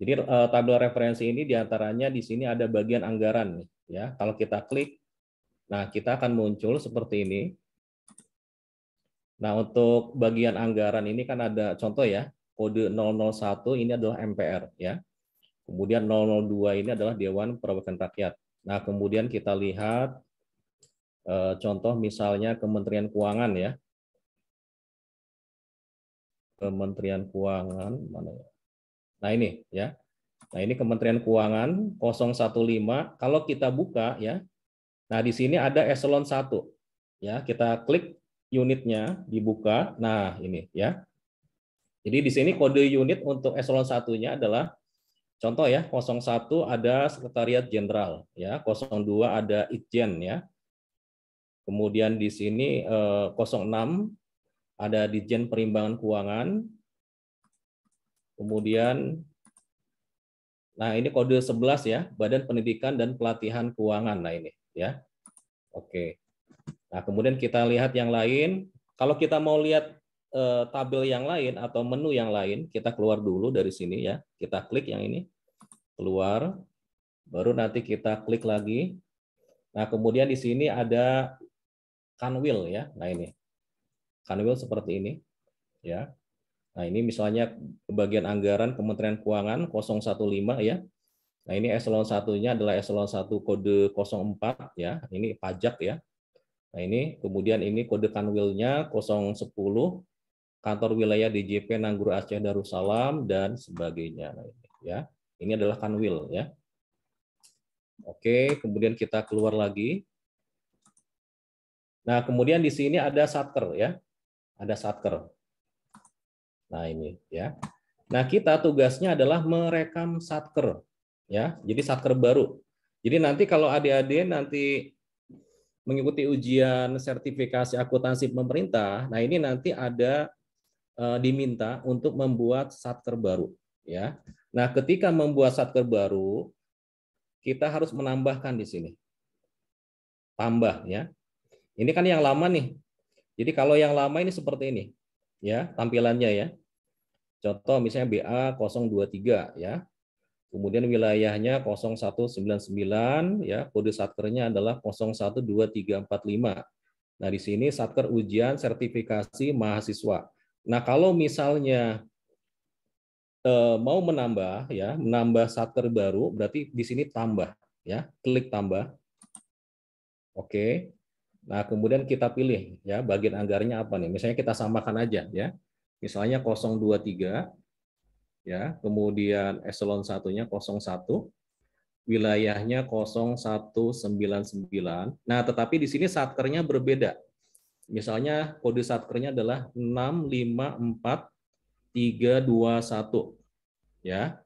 Jadi tabel referensi ini diantaranya di sini ada bagian anggaran ya. Kalau kita klik, nah kita akan muncul seperti ini. Nah, untuk bagian anggaran ini kan ada contoh ya, kode 001 ini adalah MPR ya. Kemudian 002 ini adalah Dewan Perwakilan Rakyat. Nah, kemudian kita lihat contoh misalnya Kementerian Keuangan ya. Kementerian Keuangan mana ya? Nah, ini ya. Nah, ini Kementerian Keuangan 015. Kalau kita buka ya. Nah, di sini ada eselon 1. Ya, kita klik unitnya dibuka. Nah, ini ya. Jadi di sini kode unit untuk eselon 1-nya adalah contoh ya, 01 ada Sekretariat Jenderal ya, 02 ada Itjen ya. Kemudian di sini 06 ada Ditjen Perimbangan Keuangan. Kemudian nah ini kode 11 ya, Badan Pendidikan dan Pelatihan Keuangan. Nah, ini ya. Oke. Nah, kemudian kita lihat yang lain. Kalau kita mau lihat tabel yang lain atau menu yang lain, kita keluar dulu dari sini ya. Kita klik yang ini, keluar, baru nanti kita klik lagi. Nah, kemudian di sini ada Kanwil ya. Nah, ini Kanwil seperti ini ya. Nah, ini misalnya bagian anggaran Kementerian Keuangan 015 ya. Nah, ini eselon 1-nya adalah eselon 1 kode 04 ya. Ini pajak ya. Nah, ini kemudian ini kode Kanwilnya 010 kantor wilayah DJP Nangguru Aceh Darussalam dan sebagainya. Nah, ini, ya. Ini adalah Kanwil ya. Oke, kemudian kita keluar lagi. Nah, kemudian di sini ada Satker ya. Ada Satker. Nah, ini ya. Nah, kita tugasnya adalah merekam Satker ya. Jadi Satker baru. Jadi nanti kalau adik-adik nanti mengikuti ujian sertifikasi akuntansi pemerintah, nah ini nanti ada diminta untuk membuat Satker baru ya. Nah, ketika membuat Satker baru, kita harus menambahkan di sini. Tambah ya. Ini kan yang lama nih. Jadi kalau yang lama ini seperti ini ya, tampilannya ya. Contoh misalnya BA 023 ya. Kemudian wilayahnya 0199 ya, kode satkernya adalah 012345. Nah, di sini satker ujian sertifikasi mahasiswa. Nah, kalau misalnya mau menambah ya, menambah satker baru berarti di sini tambah ya, klik tambah. Oke. Nah, kemudian kita pilih ya bagian anggarannya apa nih? Misalnya kita samakan aja ya. Misalnya 023 ya, kemudian eselon 1-nya 01, wilayahnya 0199. Nah, tetapi di sini satkernya berbeda. Misalnya kode satkernya adalah 654321 ya.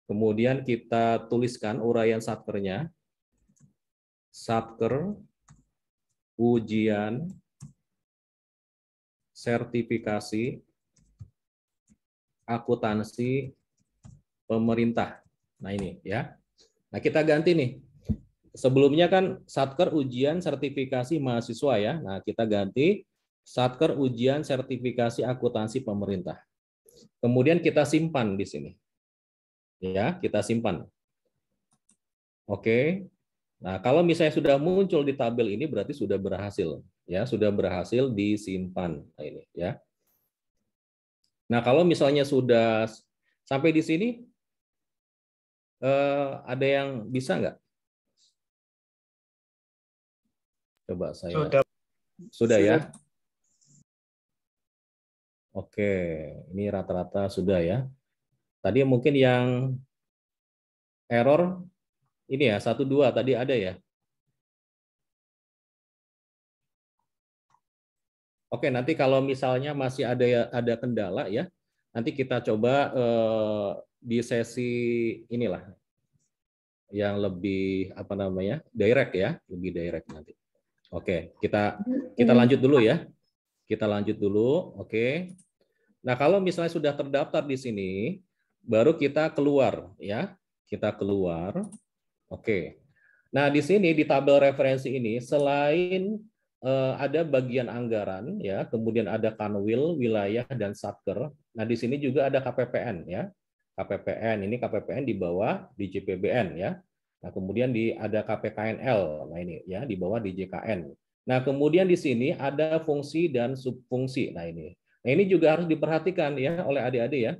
Kemudian kita tuliskan uraian satkernya. Satker ujian sertifikasi akuntansi pemerintah. Nah, ini ya. Nah, kita ganti nih. Sebelumnya kan Satker ujian sertifikasi mahasiswa ya. Nah, kita ganti Satker ujian sertifikasi akuntansi pemerintah. Kemudian kita simpan di sini. Ya, kita simpan. Oke. Nah, kalau misalnya sudah muncul di tabel ini berarti sudah berhasil ya, sudah berhasil disimpan. Nah, ini ya. Nah, kalau misalnya sudah sampai di sini, ada yang bisa nggak? Coba saya. Sudah ya? Oke, ini rata-rata sudah ya. Tadi mungkin yang error ini ya 1 2 tadi ada ya. Oke, nanti kalau misalnya masih ada kendala ya, nanti kita coba di sesi inilah yang lebih apa namanya direct ya, lebih direct nanti. Oke, kita lanjut dulu ya. Kita lanjut dulu. Oke. Nah, kalau misalnya sudah terdaftar di sini, baru kita keluar ya. Kita keluar. Oke. Nah, di sini di tabel referensi ini selain ada bagian anggaran ya, kemudian ada kanwil, wilayah dan satker. Nah, di sini juga ada KPPN ya. KPPN ini KPPN di bawah di JPBN ya. Nah, kemudian ada KPKNL. Nah, ini ya di bawah di JKN. Nah, kemudian di sini ada fungsi dan subfungsi. Nah, ini. Nah, ini juga harus diperhatikan ya oleh adik-adik ya.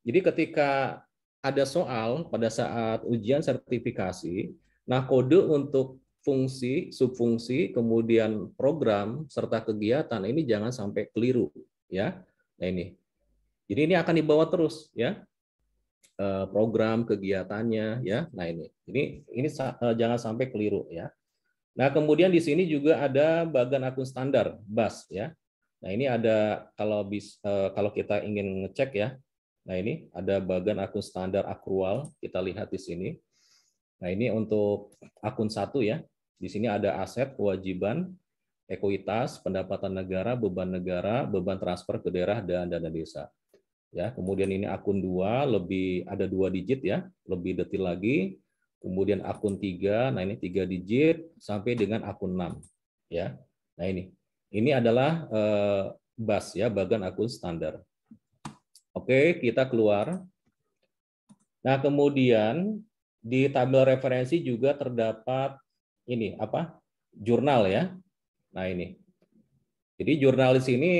Jadi ketika ada soal pada saat ujian sertifikasi, nah kode untuk fungsi, subfungsi, kemudian program serta kegiatan ini jangan sampai keliru ya. Nah, ini. Jadi ini akan dibawa terus ya. Program kegiatannya ya. Nah, ini jangan sampai keliru ya. Nah, kemudian di sini juga ada bagan akun standar BAS ya. Nah, ini ada kalau kita ingin ngecek ya. Nah, ini ada bagan akun standar akrual, kita lihat di sini. Nah, ini untuk akun 1 ya. Di sini ada aset, kewajiban, ekuitas, pendapatan negara, beban transfer ke daerah dan dana desa. Ya, kemudian ini akun 2 ada 2 digit ya, lebih detail lagi. Kemudian akun 3, nah ini 3 digit sampai dengan akun 6 ya. Nah, ini adalah BAS ya, bagan akun standar. Oke, kita keluar. Nah, kemudian di tabel referensi juga terdapat ini apa? Jurnal ya. Nah, ini. Jadi jurnal di sini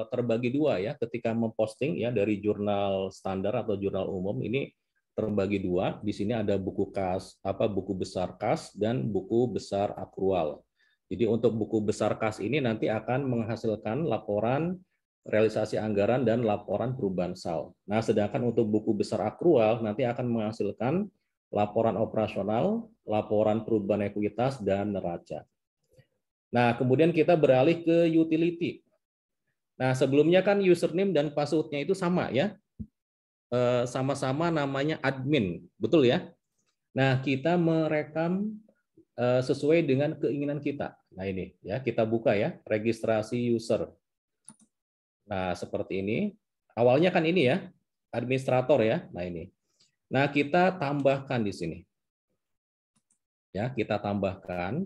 terbagi 2 ya, ketika memposting ya dari jurnal standar atau jurnal umum ini terbagi 2. Di sini ada buku kas, buku besar kas dan buku besar akrual. Jadi untuk buku besar kas ini nanti akan menghasilkan laporan realisasi anggaran dan laporan perubahan sal. Nah, sedangkan untuk buku besar akrual nanti akan menghasilkan laporan operasional, laporan perubahan ekuitas dan neraca. Nah, kemudian kita beralih ke utility. Nah, sebelumnya kan username dan password-nya itu sama ya. Sama-sama namanya admin, betul ya? Nah, kita merekam sesuai dengan keinginan kita. Nah, ini ya, kita buka ya, registrasi user. Nah, seperti ini. Awalnya kan ini ya, administrator ya. Nah, ini. Nah, kita tambahkan di sini. Ya, kita tambahkan.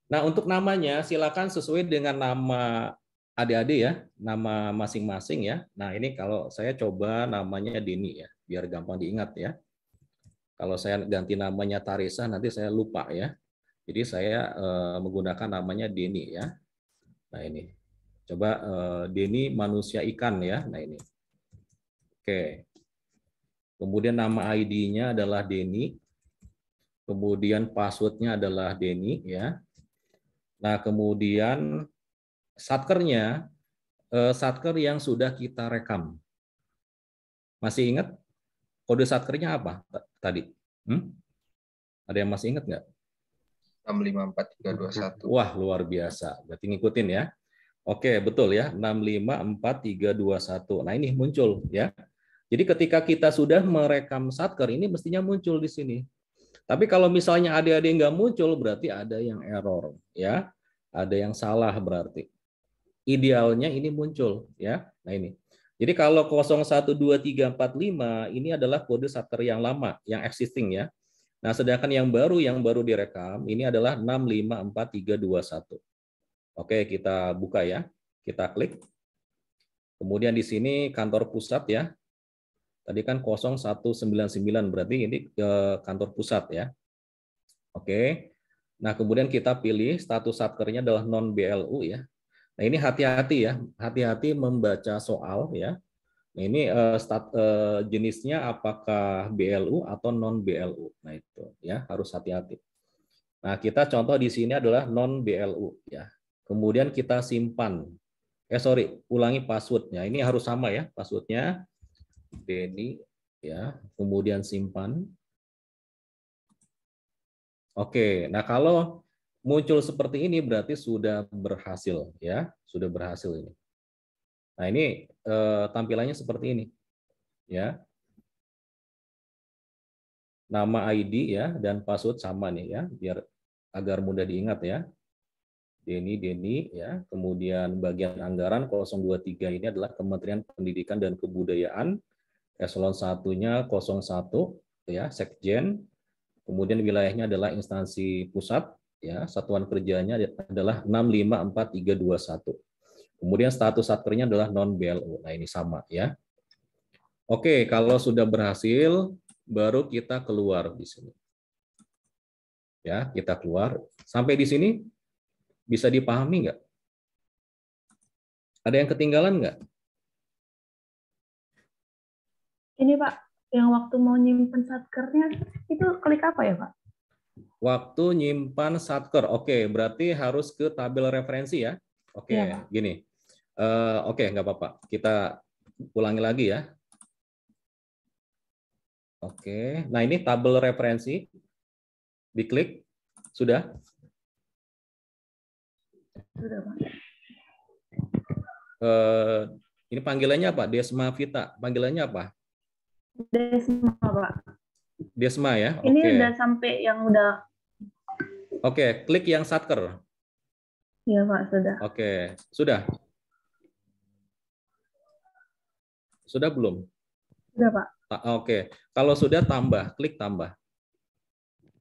Nah, untuk namanya silakan sesuai dengan nama adik-adik ya, nama masing-masing ya. Nah, ini kalau saya coba namanya Deni ya, biar gampang diingat ya. Kalau saya ganti namanya Tarisa nanti saya lupa ya. Jadi saya menggunakan namanya Deni ya. Nah, ini. Coba Deni manusia ikan ya. Nah, ini. Oke. Kemudian nama ID-nya adalah Deni. Kemudian password-nya adalah Deni ya. Nah, kemudian satkernya, satker yang sudah kita rekam. Masih ingat kode satkernya apa tadi? Ada yang masih ingat nggak? 654321. Wah, luar biasa. Berarti ngikutin ya. Oke, betul ya. 654321. Nah, ini muncul ya. Jadi ketika kita sudah merekam satker, ini mestinya muncul di sini. Tapi kalau misalnya adik-adik nggak muncul, berarti ada yang error ya. Ada yang salah berarti. Idealnya ini muncul ya. Nah, ini. Jadi kalau 012345 ini adalah kode satker yang lama, yang existing ya. Nah, sedangkan yang baru direkam ini adalah 654321. Oke, kita buka ya. Kita klik. Kemudian di sini kantor pusat ya. Tadi kan 0199 berarti ini kantor pusat ya. Oke. Nah, kemudian kita pilih status satkernya adalah non BLU ya. Nah, ini hati-hati ya, hati-hati membaca soal ya. Nah, ini jenisnya apakah BLU atau non BLU. Nah, itu ya harus hati-hati. Nah, kita contoh di sini adalah non BLU ya. Kemudian kita simpan. Ulangi passwordnya. Ini harus sama ya, passwordnya Denny ya. Kemudian simpan. Oke, nah kalau muncul seperti ini berarti sudah berhasil ya, sudah berhasil ini. Nah ini tampilannya seperti ini ya. Nama ID ya dan password sama nih ya, biar agar mudah diingat ya. Denny ya. Kemudian bagian anggaran 023 ini adalah Kementerian Pendidikan dan Kebudayaan. Eselon 1-nya 01 ya, Sekjen. Kemudian wilayahnya adalah instansi pusat ya, satuan kerjanya adalah 654.321. Kemudian status satkernya adalah non BLU. Nah, ini sama ya. Oke, kalau sudah berhasil baru kita keluar di sini. Ya, kita keluar. Sampai di sini bisa dipahami nggak? Ada yang ketinggalan nggak? Ini Pak, yang waktu mau nyimpen satkernya itu klik apa ya Pak? Waktu nyimpan satker. Oke, berarti harus ke tabel referensi ya. Oke, Iya, Pak. gini. Oke, nggak apa-apa. Kita ulangi lagi ya. Oke, nah ini tabel referensi. Diklik. Sudah? Sudah Pak. Ini panggilannya apa? Desma Vita. Panggilannya apa? Desma Pak. Desma ya. Ini Oke. udah sampai yang udah. Oke, klik yang satker. Iya Pak, sudah. Oke, sudah. Sudah belum? Sudah Pak. Oke, kalau sudah tambah, klik tambah.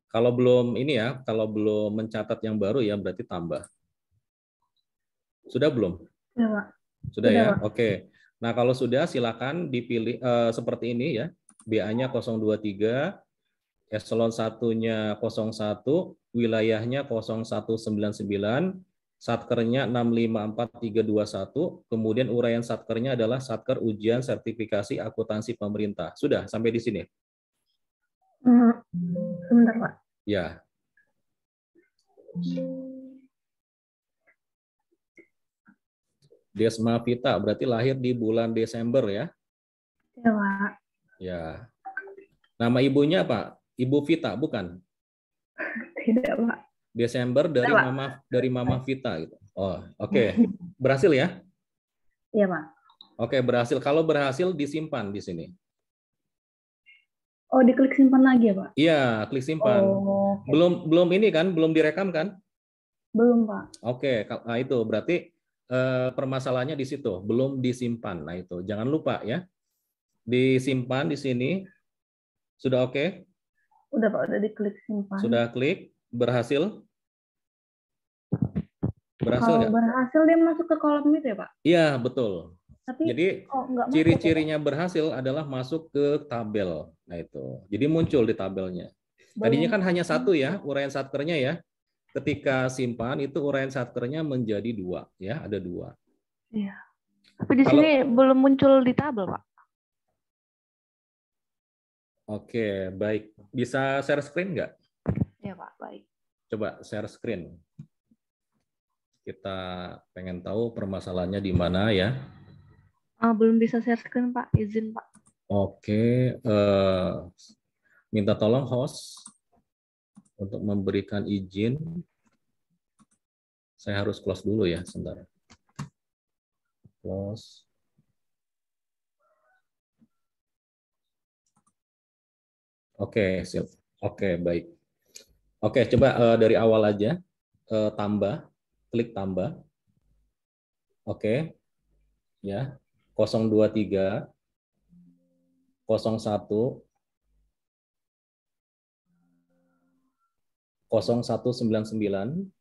Kalau belum ini ya, kalau belum mencatat yang baru ya berarti tambah. Sudah belum? Sudah Pak. Sudah Sudah, ya? Pak. Oke. Nah, kalau sudah silakan dipilih seperti ini ya. BA-nya 023, eselon 1-nya 01, wilayahnya 0199, satkernya 654.321, kemudian uraian satkernya adalah satker ujian sertifikasi akuntansi pemerintah. Sudah sampai di sini? Sebentar Pak. Ya. Desma Vita berarti lahir di bulan Desember ya? Ya Pak. Ya. Nama ibunya apa? Ibu Vita bukan? Tidak Pak. Desember dari Mama Vita gitu. Oh, oke. Berhasil ya? Iya Pak. Oke, berhasil. Kalau berhasil disimpan di sini. Oh, diklik simpan lagi ya Pak? Iya, klik simpan. Oh, oke. Belum ini kan? Belum direkam kan? Belum Pak. Oke, nah itu berarti permasalahannya di situ, belum disimpan. Nah itu, jangan lupa ya. Disimpan di sini. Sudah oke? Udah Pak, udah diklik simpan. Sudah klik, berhasil? Berhasil Kalau nggak? berhasil dia masuk ke kolom itu ya Pak? Iya, betul. Tapi Jadi nggak masuk, ciri-cirinya berhasil adalah masuk ke tabel. Nah itu, jadi muncul di tabelnya. Tadinya kan hanya satu ya, uraian satkernya ya. Ketika simpan itu uraian satkernya menjadi 2 ya, ada 2. Iya. Tapi di sini belum muncul di tabel Pak. Oke, baik. Bisa share screen nggak? Iya Pak, baik. Coba share screen. Kita pengen tahu permasalahannya di mana ya. Belum bisa share screen Pak, izin Pak. Oke, minta tolong host untuk memberikan izin. Saya harus close dulu ya, sebentar. Close. Oke, siap. Oke, baik. Oke, coba dari awal aja. Tambah, klik tambah. Oke, ya. 023, 01, 0199,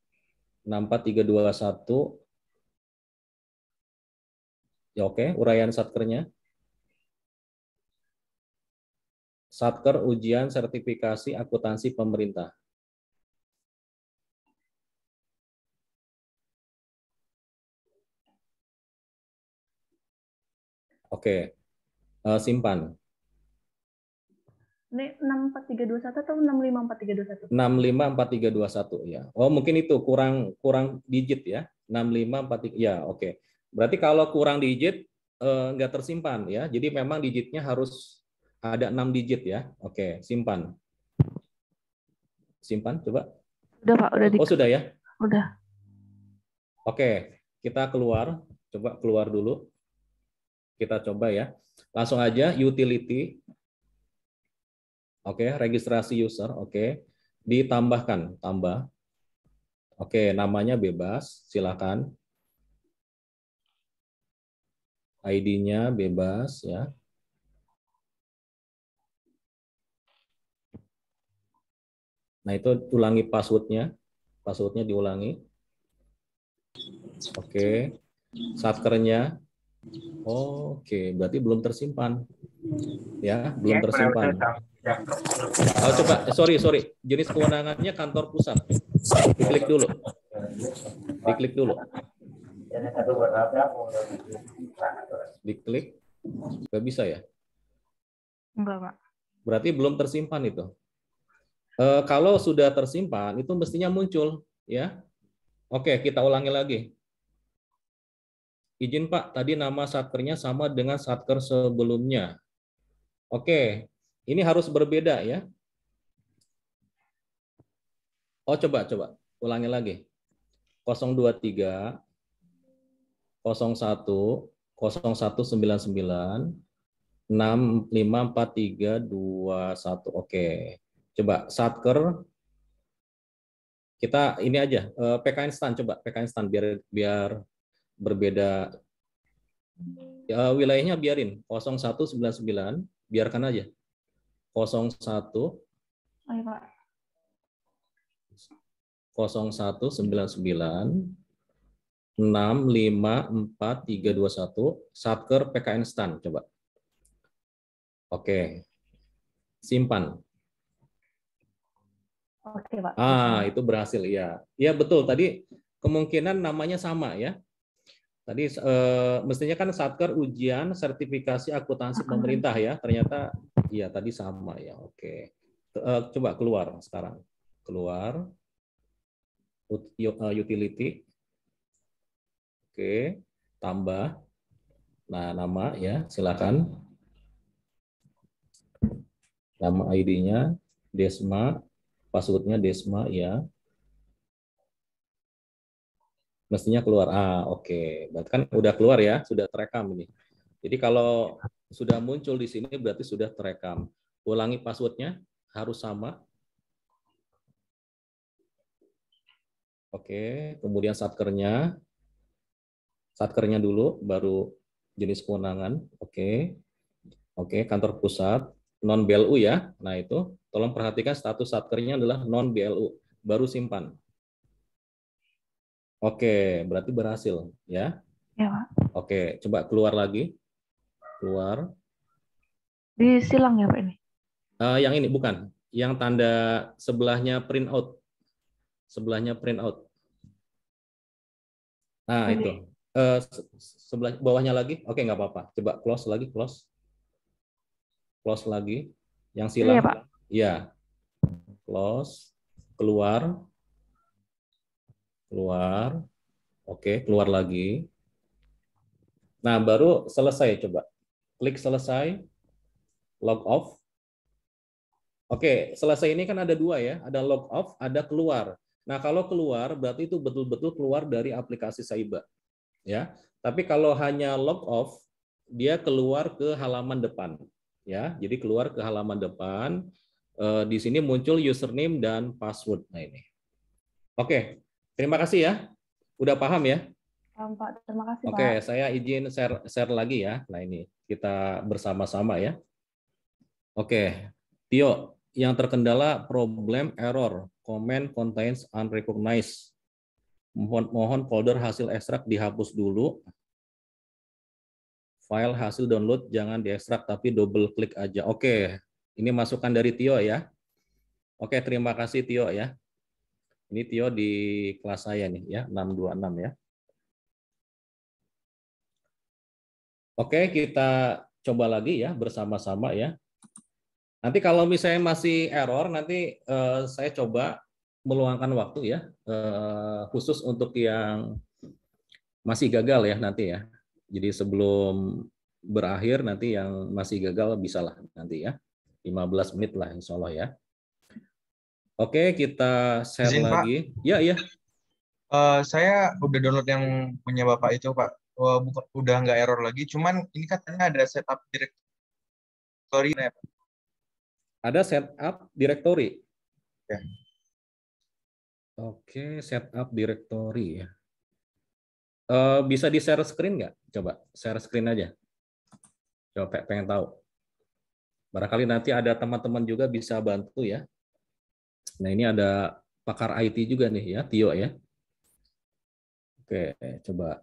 64321. Ya oke, uraian satkernya. Satker ujian sertifikasi akuntansi pemerintah. Oke, simpan. Ini 64321 atau 654321? 654321 ya. Oh, mungkin itu kurang digit ya. 6543 ya, oke. Berarti kalau kurang digit nggak tersimpan ya. Jadi memang digitnya harus ada 6 digit ya. Oke, simpan. Simpan coba. Udah Pak, udah Oh, sudah ya? Udah. Oke, kita keluar. Coba keluar dulu. Kita coba ya. Langsung aja utility. Oke, registrasi user. Oke, ditambahkan, tambah. Oke, namanya bebas, silakan. ID-nya bebas ya. Nah, itu ulangi password-nya. Password-nya diulangi. Oke. Satkernya. Oke, berarti belum tersimpan. Ya, belum tersimpan. Oh, coba, sorry. Jenis kewenangannya kantor pusat. Diklik dulu. Diklik. Nggak bisa ya? Enggak, Pak. Berarti belum tersimpan itu. Kalau sudah tersimpan, itu mestinya muncul. Ya. Oke, kita ulangi lagi. Izin Pak, tadi nama satkernya sama dengan satker sebelumnya. Oke, ini harus berbeda ya. Oh, coba. Ulangi lagi. 023 01 0199 654321. Oke. Coba satker kita ini aja PK instan, coba PK instan biar berbeda. Ya, wilayahnya biarin 0199, biarkan aja. 01 Ayo, Pak. 0199 654321 satker PK instan, coba. Oke. Simpan. Oke, Pak. Itu berhasil ya. Ya betul, tadi kemungkinan namanya sama ya. Tadi mestinya kan satker ujian sertifikasi akuntansi pemerintah ya. Ternyata iya tadi sama ya. Oke. Coba keluar sekarang. Keluar. Utility. Oke, tambah. Nah, nama ya, silakan. Nama ID-nya Desma, password-nya Desma ya. Mestinya keluar. Oke. Berarti kan udah keluar ya, sudah terekam ini. Jadi kalau sudah muncul di sini berarti sudah terekam. Ulangi password-nya harus sama. Oke, kemudian satkernya. Satkernya dulu, baru jenis kewenangan. Oke, kantor pusat, non BLU ya. Nah itu, tolong perhatikan status satkernya adalah non BLU, baru simpan. Oke, berarti berhasil ya. Ya, Pak. Oke, coba keluar lagi. Keluar. Disilang ya, Pak ini? Yang ini bukan, yang tanda sebelahnya print out. Sebelahnya print out. Nah itu. Sebelah bawahnya lagi, oke nggak apa-apa. Coba close lagi, close lagi. Yang silang, iya, Pak. Ya, close, keluar, oke, keluar lagi. Nah baru selesai, coba klik selesai, log off. Oke, selesai ini kan ada dua ya, ada log off, ada keluar. Nah kalau keluar berarti itu betul-betul keluar dari aplikasi Saiba. Ya, tapi kalau hanya log off, dia keluar ke halaman depan. Ya, jadi keluar ke halaman depan. Di sini muncul username dan password. Nah ini. Oke, terima kasih ya. Udah paham ya? Paham, Pak. Terima kasih, Oke, Pak. saya izin share lagi ya. Nah ini kita bersama-sama ya. Oke, Tio, yang terkendala problem error, comment contains unrecognized. Mohon folder hasil ekstrak dihapus dulu. File hasil download jangan diekstrak tapi double klik aja. Oke, ini masukan dari Tio ya. Oke, terima kasih Tio ya. Ini Tio di kelas saya nih ya, 626 ya. Oke, kita coba lagi ya bersama-sama ya. Nanti kalau misalnya masih error, nanti saya coba meluangkan waktu ya, khusus untuk yang masih gagal ya nanti ya. Jadi sebelum berakhir nanti yang masih gagal bisalah nanti ya. 15 menit lah insya Allah ya. Oke, kita share Izin, Pak. lagi. Ya, ya. Saya udah download yang punya Bapak itu, Pak. Udah nggak error lagi. Cuman ini katanya ada setup directory. Nah, Pak. Ada setup directory. Ya. Oke, setup directory ya. Bisa di share screen nggak? Coba share screen aja. Coba pengen tahu. Barangkali nanti ada teman-teman juga bisa bantu ya. Nah ini ada pakar IT juga nih ya, Tio ya. Oke, coba.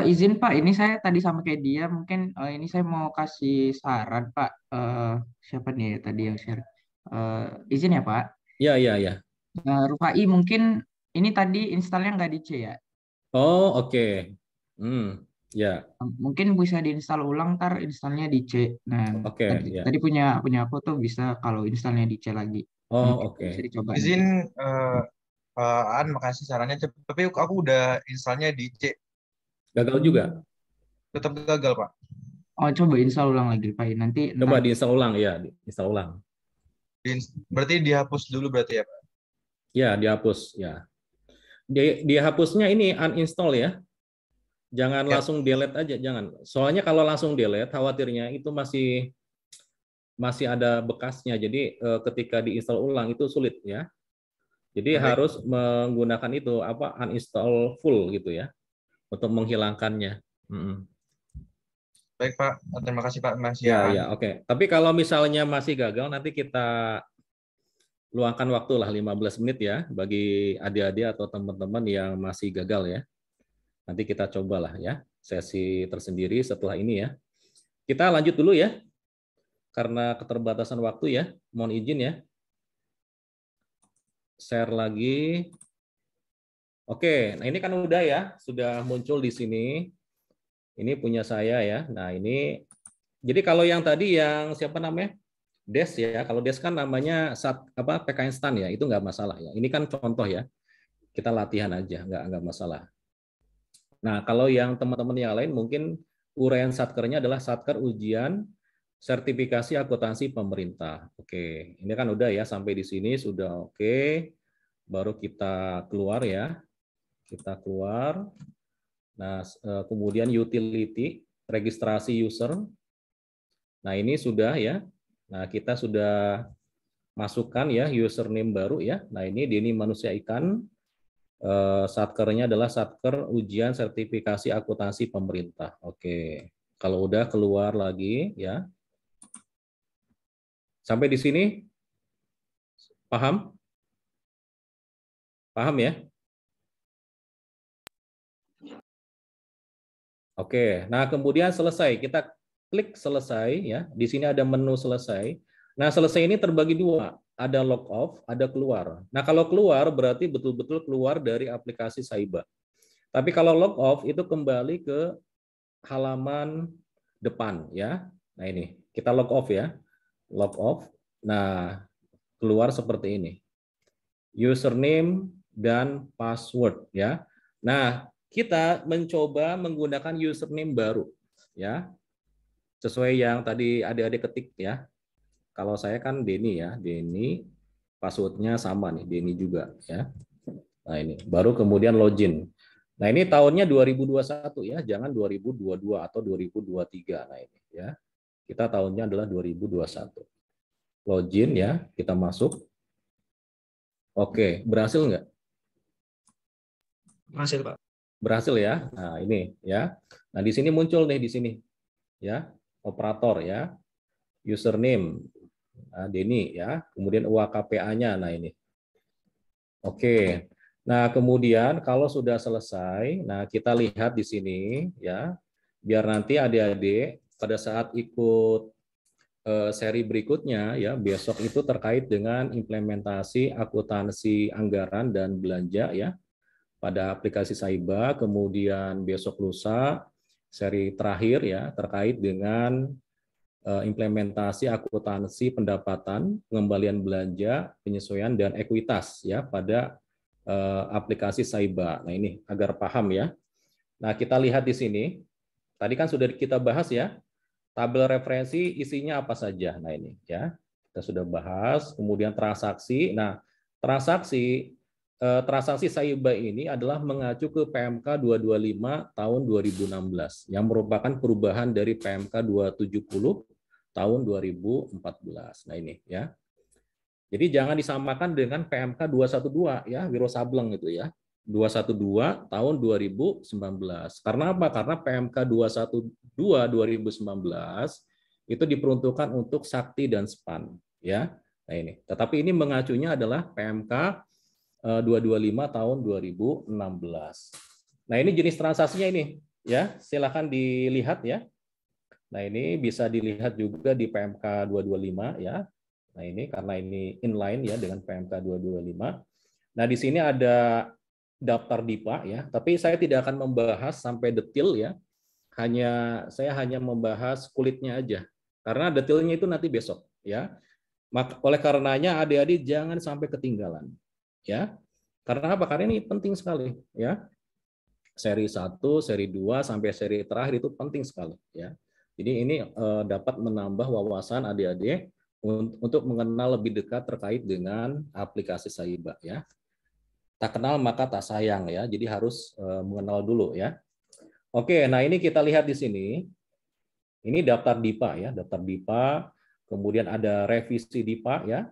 Izin Pak, ini saya tadi sama kayak dia, mungkin ini saya mau kasih saran Pak. Siapa nih tadi yang share? Izin ya Pak. Ya, ya, ya. Rufai mungkin ini tadi installnya nggak di C ya. Oh, oke. Ya. Mungkin bisa diinstal ulang, ntar installnya di C. Nah, Oke, ya. tadi punya aku tuh bisa kalau installnya di C lagi. Oh, Mungkin oke. bisa dicoba. Izin, An, makasih sarannya. Tapi aku udah installnya di C. Gagal juga? Tetap gagal, Pak. Oh, coba install ulang lagi Pak. Nanti Coba diinstal ulang ya, diinstal ulang. Berarti dihapus dulu berarti ya, Pak? Ya, dihapus ya. Dihapusnya ini uninstall ya. Jangan Ya. langsung delete aja, jangan. Soalnya kalau langsung delete, khawatirnya itu masih ada bekasnya. Jadi ketika diinstal ulang itu sulit ya. Jadi Baik. harus menggunakan itu uninstall full gitu ya untuk menghilangkannya. Baik, Pak. Terima kasih, Pak. Mas Ya, Yaan. ya, oke. Tapi kalau misalnya masih gagal, nanti kita luangkan waktu lah 15 menit ya bagi adik-adik atau teman-teman yang masih gagal ya. Nanti kita cobalah ya sesi tersendiri setelah ini ya. Kita lanjut dulu ya. Karena keterbatasan waktu ya. Mohon izin ya. Share lagi. Oke, nah ini kan udah ya, sudah muncul di sini. Ini punya saya ya. Nah, ini jadi kalau yang tadi yang siapa namanya? Des ya. Kalau Des kan namanya PKN Stan ya, itu nggak masalah ya. Ini kan contoh ya. Kita latihan aja, nggak masalah. Nah, kalau yang teman-teman yang lain mungkin uraian satkernya adalah satker ujian sertifikasi akuntansi pemerintah. Oke, ini kan udah ya sampai di sini sudah oke. Baru kita keluar ya. Kita keluar. Nah, kemudian utility, registrasi user. Nah, ini sudah ya. Nah, kita sudah masukkan ya username baru ya. Nah, ini Denny Manusia Ikan. Satkernya adalah satker ujian sertifikasi akuntansi pemerintah. Oke, kalau udah keluar lagi ya. Sampai di sini paham? Paham ya? Oke, nah kemudian selesai. Kita klik selesai ya. Di sini ada menu selesai. Nah, selesai ini terbagi dua. Ada log off, ada keluar. Nah, kalau keluar berarti betul-betul keluar dari aplikasi Saiba. Tapi kalau log off itu kembali ke halaman depan ya. Nah, ini kita log off ya. Log off. Nah, keluar seperti ini. Username dan password ya. Nah, kita mencoba menggunakan username baru ya. Sesuai yang tadi adik-adik ketik ya. Kalau saya kan Denny ya, Denny, passwordnya sama nih, Denny juga ya. Nah ini, baru kemudian login. Nah ini tahunnya 2021 ya, jangan 2022 atau 2023. Nah ini ya, kita tahunnya adalah 2021. Login ya, kita masuk. Oke, berhasil nggak? Berhasil, Pak. Berhasil ya. Nah ini ya. Nah di sini muncul nih di sini ya, operator ya, username. Nah, Denny ya, kemudian UAKPA-nya. Nah ini, oke. Nah kemudian kalau sudah selesai, nah kita lihat di sini ya, biar nanti adik-adik pada saat ikut seri berikutnya ya, besok itu terkait dengan implementasi akuntansi anggaran dan belanja ya pada aplikasi Saiba, kemudian besok lusa seri terakhir ya terkait dengan implementasi akuntansi pendapatan, pengembalian belanja, penyesuaian dan ekuitas ya pada aplikasi Saiba. Nah, ini agar paham ya. Nah, kita lihat di sini. Tadi kan sudah kita bahas ya. Tabel referensi isinya apa saja. Nah, ini ya. Kita sudah bahas, kemudian transaksi. Nah, transaksi Saiba ini adalah mengacu ke PMK 225 tahun 2016 yang merupakan perubahan dari PMK 270 tahun 2014. Nah, ini ya. Jadi jangan disamakan dengan PMK 212 ya, Wiro Sableng itu ya. 212 tahun 2019. Karena apa? Karena PMK 212 2019 itu diperuntukkan untuk sakti dan span ya. Nah, ini. Tetapi ini mengacunya adalah PMK 225 tahun 2016. Nah, ini jenis transaksinya ini ya. Silakan dilihat ya. Nah, ini bisa dilihat juga di PMK 225 ya. Nah, ini karena ini inline ya dengan PMK 225. Nah, di sini ada daftar DIPA ya, tapi saya tidak akan membahas sampai detail ya. Saya hanya membahas kulitnya aja. Karena detailnya itu nanti besok ya. Oleh karenanya adik-adik jangan sampai ketinggalan ya. Karena apa? Karena ini penting sekali ya. Seri 1, seri 2 sampai seri terakhir itu penting sekali ya. Jadi ini dapat menambah wawasan adik-adik untuk mengenal lebih dekat terkait dengan aplikasi Saiba ya. Tak kenal maka tak sayang ya. Jadi harus mengenal dulu ya. Oke, nah ini kita lihat di sini. Ini daftar DIPA ya, daftar DIPA. Kemudian ada revisi DIPA ya.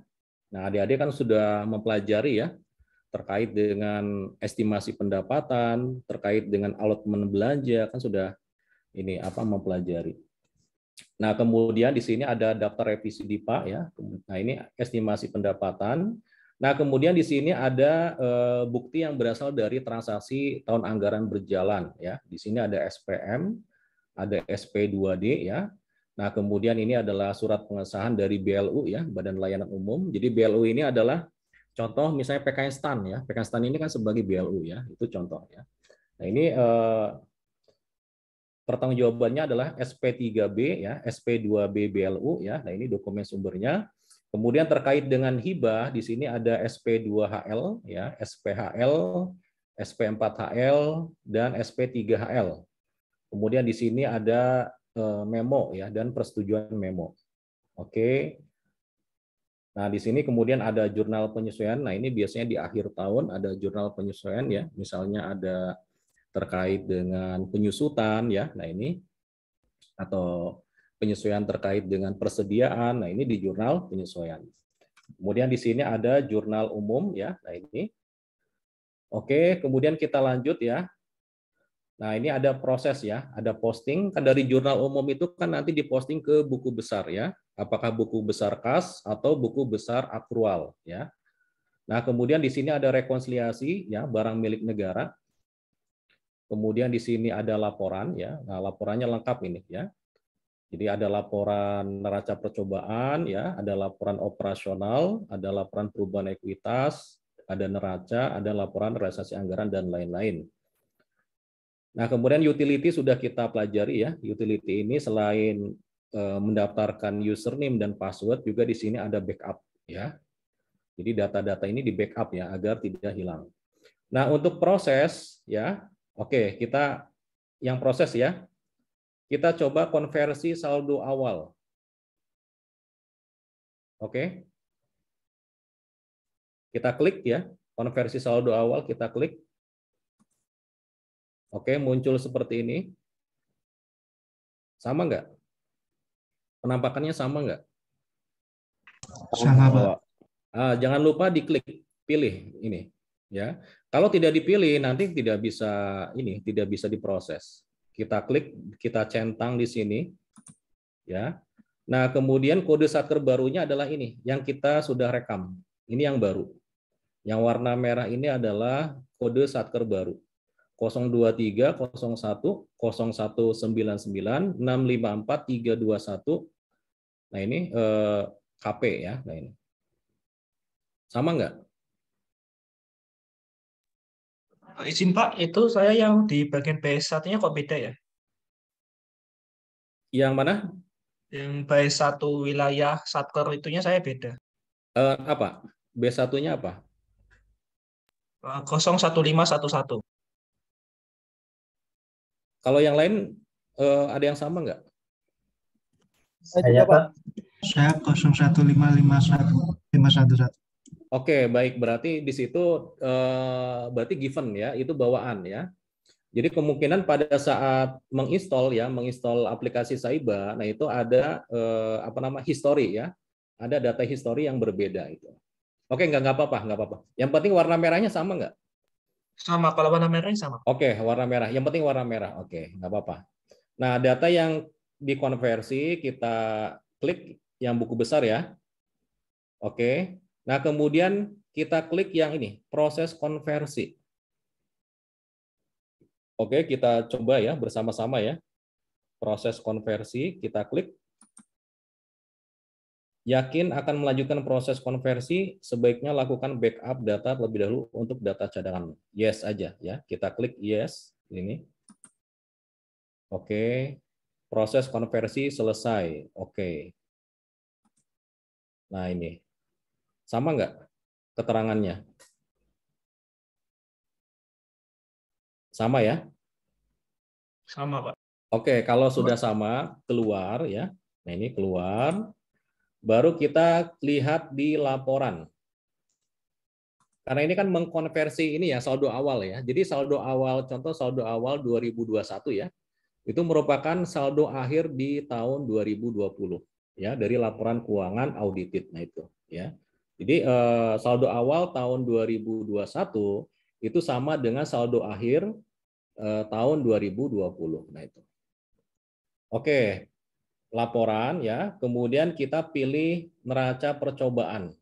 Nah, adik-adik kan sudah mempelajari ya terkait dengan estimasi pendapatan, terkait dengan allotment belanja kan sudah ini mempelajari. Nah, kemudian di sini ada daftar revisi DIPA ya. Nah, ini estimasi pendapatan. Nah, kemudian di sini ada bukti yang berasal dari transaksi tahun anggaran berjalan ya. Di sini ada SPM, ada SP2D ya. Nah, kemudian ini adalah surat pengesahan dari BLU ya, Badan Layanan Umum. Jadi BLU ini adalah contoh misalnya PKN STAN ya. PKN STAN ini kan sebagai BLU ya, itu contoh ya. Nah, ini pertanggungjawabannya adalah SP3B ya, SP2B BLU ya. Nah, ini dokumen sumbernya. Kemudian terkait dengan hibah di sini ada SP2HL ya, SPHL, SP4HL dan SP3HL. Kemudian di sini ada memo ya dan persetujuan memo. Oke. Nah, di sini kemudian ada jurnal penyesuaian. Nah, ini biasanya di akhir tahun ada jurnal penyesuaian ya. Misalnya ada terkait dengan penyusutan ya. Nah, ini atau penyesuaian terkait dengan persediaan. Nah, ini di jurnal penyesuaian. Kemudian di sini ada jurnal umum ya. Nah, ini. Oke, kemudian kita lanjut ya. Nah, ini ada proses ya, ada posting. Kan dari jurnal umum itu kan nanti diposting ke buku besar ya. Apakah buku besar kas atau buku besar akrual ya. Nah, kemudian di sini ada rekonsiliasi ya, barang milik negara. Kemudian di sini ada laporan ya. Nah, laporannya lengkap ini ya. Jadi ada laporan neraca percobaan ya, ada laporan operasional, ada laporan perubahan ekuitas, ada neraca, ada laporan realisasi anggaran dan lain-lain. Nah, kemudian utility sudah kita pelajari ya. Utility ini selain mendaftarkan username dan password, juga di sini ada backup ya. Jadi data-data ini di backup ya agar tidak hilang. Nah, untuk proses ya, oke, kita yang proses ya. Kita coba konversi saldo awal. Oke. Kita klik ya, konversi saldo awal kita klik. Oke, muncul seperti ini. Sama nggak? Penampakannya sama nggak? Sama, Pak. Jangan lupa diklik, pilih ini. Ya, kalau tidak dipilih nanti tidak bisa diproses. Kita klik, kita centang di sini. Ya. Nah, kemudian kode satker barunya adalah ini, yang kita sudah rekam. Ini yang baru. Yang warna merah ini adalah kode satker baru. 023 01 0199 654 321. Nah, ini KP ya. Nah, ini. Sama nggak? Izin Pak, itu saya yang di bagian PS1-nya kok beda ya? Yang mana? Yang B1 wilayah Satker itunya saya beda. Apa? B1-nya apa? 01511. Kalau yang lain ada yang sama nggak? Saya Pak. Saya 01551. Oke, baik. Berarti di situ berarti given ya, itu bawaan ya. Jadi kemungkinan pada saat menginstall aplikasi Saiba, nah itu ada history ya, ada data history yang berbeda itu. Oke, nggak apa-apa. Yang penting warna merahnya sama nggak? Sama, kalau warna merahnya sama. Oke, warna merah. Yang penting warna merah. Oke, nggak apa-apa. Nah, data yang dikonversi kita klik yang buku besar ya. Oke. Nah, kemudian kita klik yang ini, proses konversi. Oke, kita coba ya bersama-sama ya. Proses konversi, kita klik. Yakin akan melanjutkan proses konversi, sebaiknya lakukan backup data terlebih dahulu untuk data cadangan. Yes aja ya. Kita klik yes ini. Oke. Proses konversi selesai. Oke. Nah, ini. Sama nggak keterangannya? Sama ya? Sama, Pak. Oke, kalau sudah sama, keluar ya. Nah, ini keluar. Baru kita lihat di laporan. Karena ini kan mengkonversi ini ya saldo awal ya. Jadi saldo awal, contoh saldo awal 2021 ya. Itu merupakan saldo akhir di tahun 2020 ya, dari laporan keuangan audited. Nah, itu ya. Jadi saldo awal tahun 2021 itu sama dengan saldo akhir tahun 2020. Nah, itu. Oke, laporan ya. Kemudian kita pilih neraca percobaan.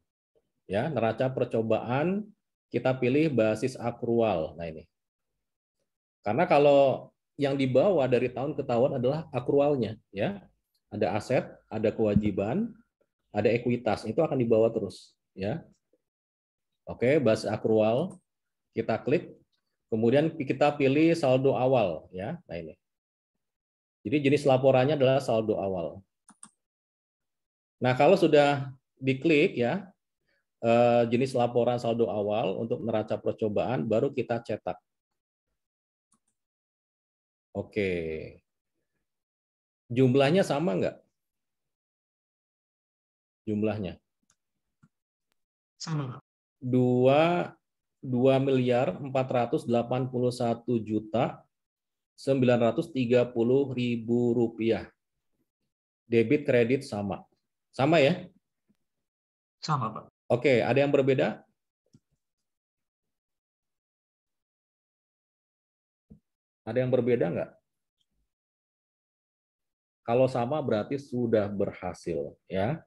Ya, neraca percobaan kita pilih basis akrual. Nah, ini. Karena kalau yang dibawa dari tahun ke tahun adalah akrualnya ya. Ada aset, ada kewajiban, ada ekuitas. Itu akan dibawa terus ya. Oke, basis akrual kita klik. Kemudian kita pilih saldo awal ya. Nah, ini. Jadi jenis laporannya adalah saldo awal. Nah, kalau sudah diklik ya jenis laporan saldo awal untuk neraca percobaan, baru kita cetak. Oke. Jumlahnya sama nggak? Jumlahnya? Sama, Pak. 2.081.930.000 rupiah. Debit kredit sama. Sama ya? Sama, Pak. Oke, ada yang berbeda? Ada yang berbeda nggak? Kalau sama berarti sudah berhasil ya.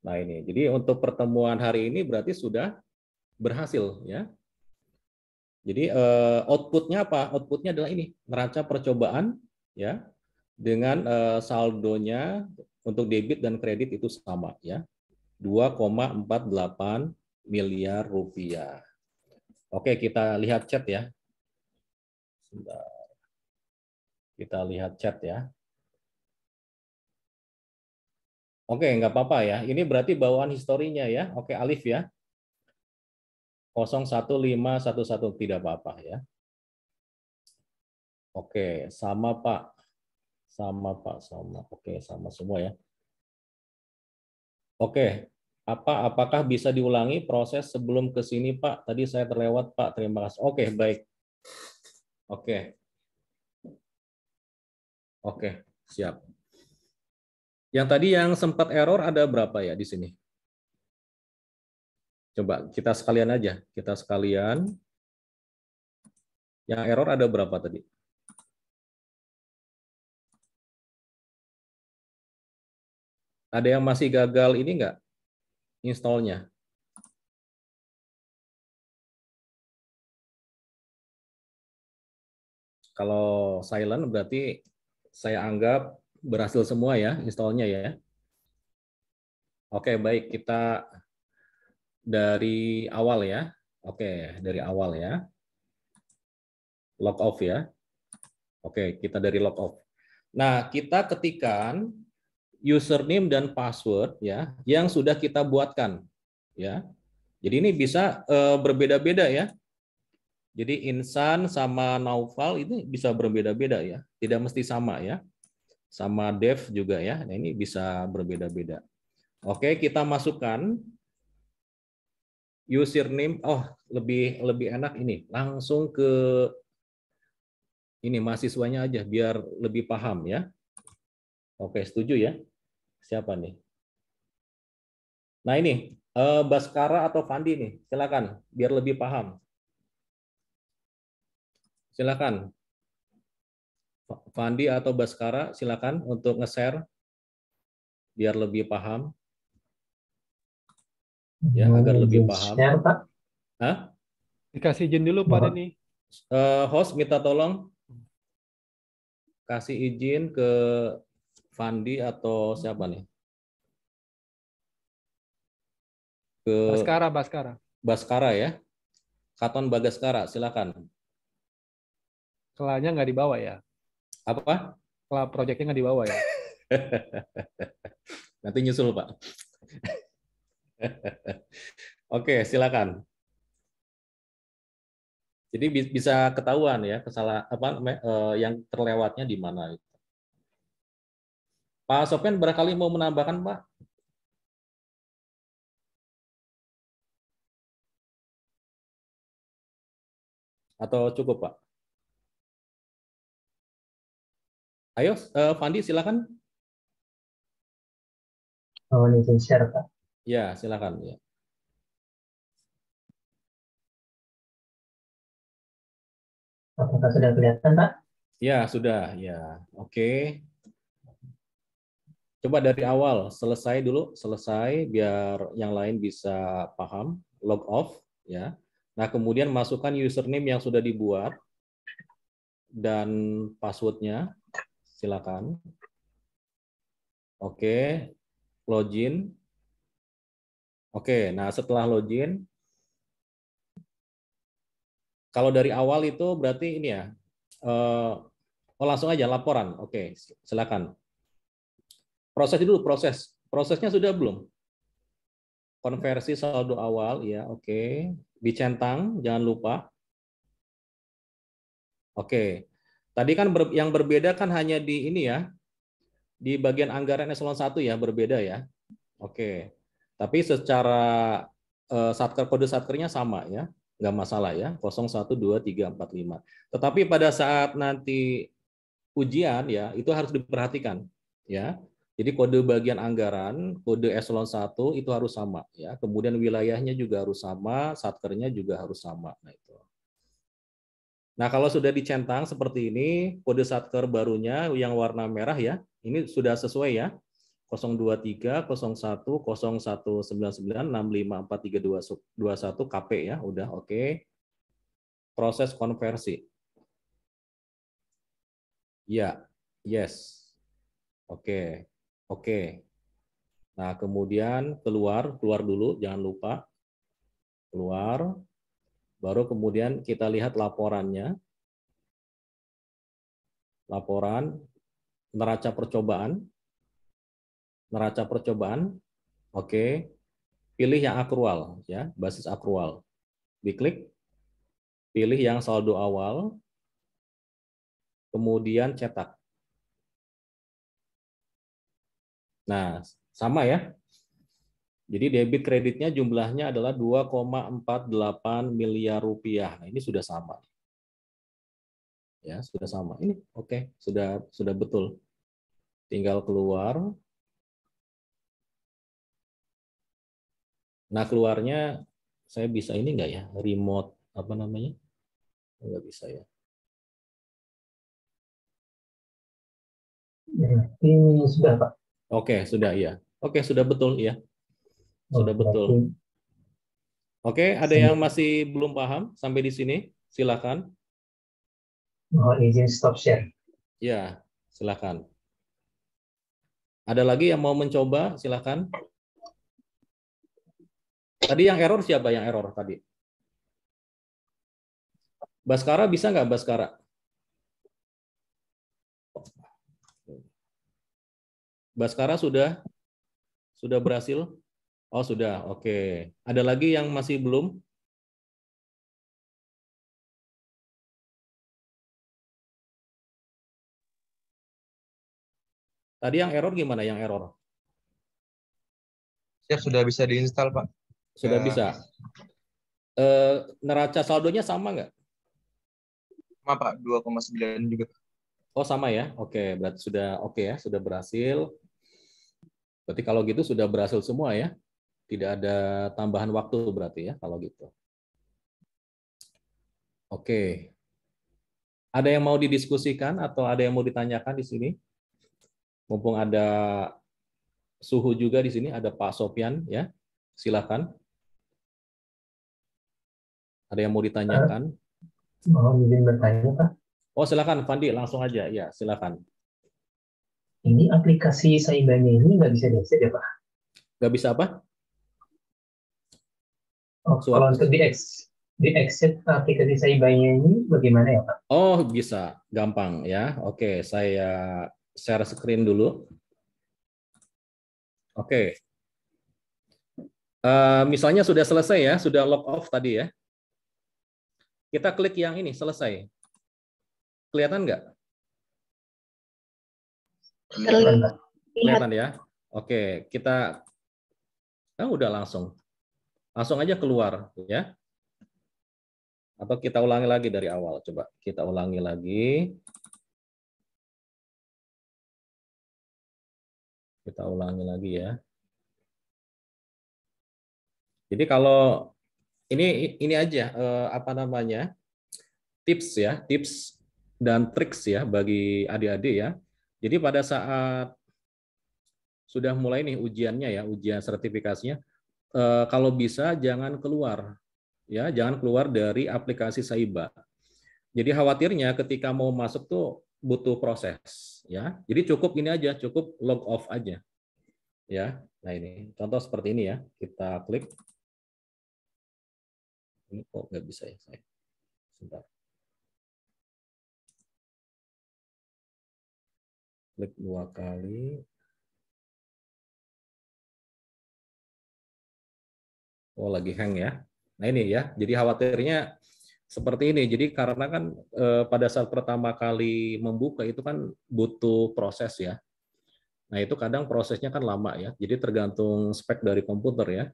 Nah, ini. Jadi untuk pertemuan hari ini berarti sudah berhasil ya. Jadi outputnya apa? Outputnya adalah ini, neraca percobaan ya, dengan saldonya untuk debit dan kredit itu sama ya, 2,48 miliar rupiah. Oke, kita lihat chat ya. Sebentar. Kita lihat chat ya. Oke, nggak apa-apa ya. Ini berarti bawaan historinya ya. Oke, Alif ya. 01511 tidak apa-apa ya. Oke, sama Pak. Sama Pak, sama. Oke, sama semua ya. Oke, apakah bisa diulangi proses sebelum ke sini Pak? Tadi saya terlewat Pak, terima kasih. Oke, baik. Oke. Oke, siap. Yang tadi yang sempat error ada berapa ya di sini? Coba kita sekalian aja, kita sekalian. Yang error ada berapa tadi? Ada yang masih gagal ini enggak? Installnya? Kalau silent berarti saya anggap berhasil semua ya installnya ya. Oke, baik, kita dari awal ya. Oke, dari awal ya. Log off ya. Oke, kita dari log off. Nah, kita ketikkan username dan password ya yang sudah kita buatkan ya. Jadi ini bisa berbeda-beda ya. Jadi Insan sama Naufal itu bisa berbeda-beda ya, tidak mesti sama ya. Sama Dev juga ya. Nah, ini bisa berbeda-beda. Oke, kita masukkan username. Oh, lebih enak ini. Langsung ke ini mahasiswanya aja biar lebih paham ya. Oke, setuju ya? Siapa nih? Nah, ini Baskara atau Fandi nih. Silakan biar lebih paham. Silakan. Fandi atau Baskara, silakan untuk nge-share biar lebih paham. Ya, agar lebih paham. Share, Pak. Hah? Dikasih izin dulu Pak Denny. Host minta tolong kasih izin ke Fandi atau siapa nih? Ke Baskara ya. Katon Bagaskara, silakan. Kelanya nggak dibawa ya? Apa? Kelah proyeknya nggak dibawa ya? Nanti nyusul Pak. Oke, silakan. Jadi bisa ketahuan ya yang terlewatnya di mana. Pak Sofyan barangkali mau menambahkan Pak? Atau cukup Pak? Ayo, Fandi silakan. Oh, izin share, Pak. Ya, silakan. Ya. Apakah sudah kelihatan, Pak? Ya, sudah. Ya, oke. Coba dari awal, selesai dulu, selesai biar yang lain bisa paham. Log off, ya. Nah, kemudian masukkan username yang sudah dibuat dan passwordnya. Silakan. Oke, login. Oke, nah setelah login, kalau dari awal itu berarti ini ya, langsung aja laporan. Oke, silakan. Proses dulu, prosesnya sudah belum? Konversi saldo awal, ya oke. Dicentang, jangan lupa. Oke, tadi kan yang berbeda kan hanya di ini ya, di bagian anggaran eselon 1 ya, berbeda ya. Oke, tapi secara kode satkernya sama ya, nggak masalah ya, 01, 2, 3, 4, 5. Tetapi pada saat nanti ujian ya, itu harus diperhatikan ya. Jadi kode bagian anggaran, kode eselon 1 itu harus sama ya. Kemudian wilayahnya juga harus sama, satkernya juga harus sama. Nah, itu. Nah, kalau sudah dicentang seperti ini, kode satker barunya yang warna merah ya, ini sudah sesuai ya. 023 01 0199 6543221 KP ya, udah oke. Proses konversi. Ya, yes. Oke. Oke. Nah, kemudian keluar dulu, jangan lupa. Keluar. Baru kemudian kita lihat laporannya. Laporan neraca percobaan. Neraca percobaan. Oke. Pilih yang akrual ya, basis akrual. Diklik. Pilih yang saldo awal. Kemudian cetak. Nah, sama ya. Jadi debit kreditnya jumlahnya adalah 2,48 miliar rupiah. Nah, ini sudah sama. Ya, sudah sama. Ini oke, sudah betul. Tinggal keluar. Nah, keluarnya saya bisa ini enggak ya? Remote apa namanya? Enggak bisa ya. Ini sudah, Pak. Oke, sudah ya. Oke, sudah betul ya. Sudah betul. Oke, ada yang masih belum paham sampai di sini? Silakan. Mohon izin stop share. Ya, silakan. Ada lagi yang mau mencoba? Silakan. Tadi yang error siapa yang error tadi? Baskara bisa nggak Baskara? Baskara sudah berhasil? Oh, sudah. Oke. Ada lagi yang masih belum? Tadi yang error gimana? Yang error? Siap, sudah bisa diinstal, Pak. Sudah bisa. Neraca saldonya sama nggak? Sama, Pak. 2,9 juga. Oh, sama ya? Oke, berarti sudah oke ya, sudah berhasil. Berarti kalau gitu sudah berhasil semua ya? Tidak ada tambahan waktu berarti ya kalau gitu. Oke. Ada yang mau didiskusikan atau ada yang mau ditanyakan di sini? Mumpung ada Suhu juga di sini, ada Pak Sopyan ya. Silakan. Ada yang mau ditanyakan? Mohon izin bertanya, Pak. Oh, silakan Fandi, langsung aja. Ya, silakan. Ini aplikasi Saibanya ini nggak bisa di-exit ya, Pak? Nggak bisa apa? Oh, kalau untuk di-exit aplikasi Saibanya ini bagaimana ya, Pak? Oh, bisa. Gampang ya. Oke, saya share screen dulu. Oke. Misalnya sudah selesai ya, sudah log off tadi ya. Kita klik yang ini, selesai. Kelihatan nggak? Kelihatan ya. Oke, kita udah langsung aja keluar ya. Atau kita ulangi lagi dari awal. Coba kita ulangi lagi. Kita ulangi lagi ya. Jadi kalau ini aja apa namanya? Tips ya, tips dan triks ya bagi adik-adik ya. Jadi pada saat sudah mulai nih ujiannya ya, ujian sertifikasinya, kalau bisa jangan keluar ya, jangan keluar dari aplikasi Saiba. Jadi khawatirnya ketika mau masuk tuh butuh proses ya. Jadi cukup ini aja, cukup log off aja. Ya. Nah, ini contoh seperti ini ya. Kita klik. Ini kok nggak bisa ya saya. Sebentar. Klik 2 kali. Oh, lagi hang ya. Nah, ini ya. Jadi khawatirnya seperti ini. Jadi karena kan pada saat pertama kali membuka itu kan butuh proses ya. Nah, itu kadang prosesnya kan lama ya. Jadi tergantung spek dari komputer ya.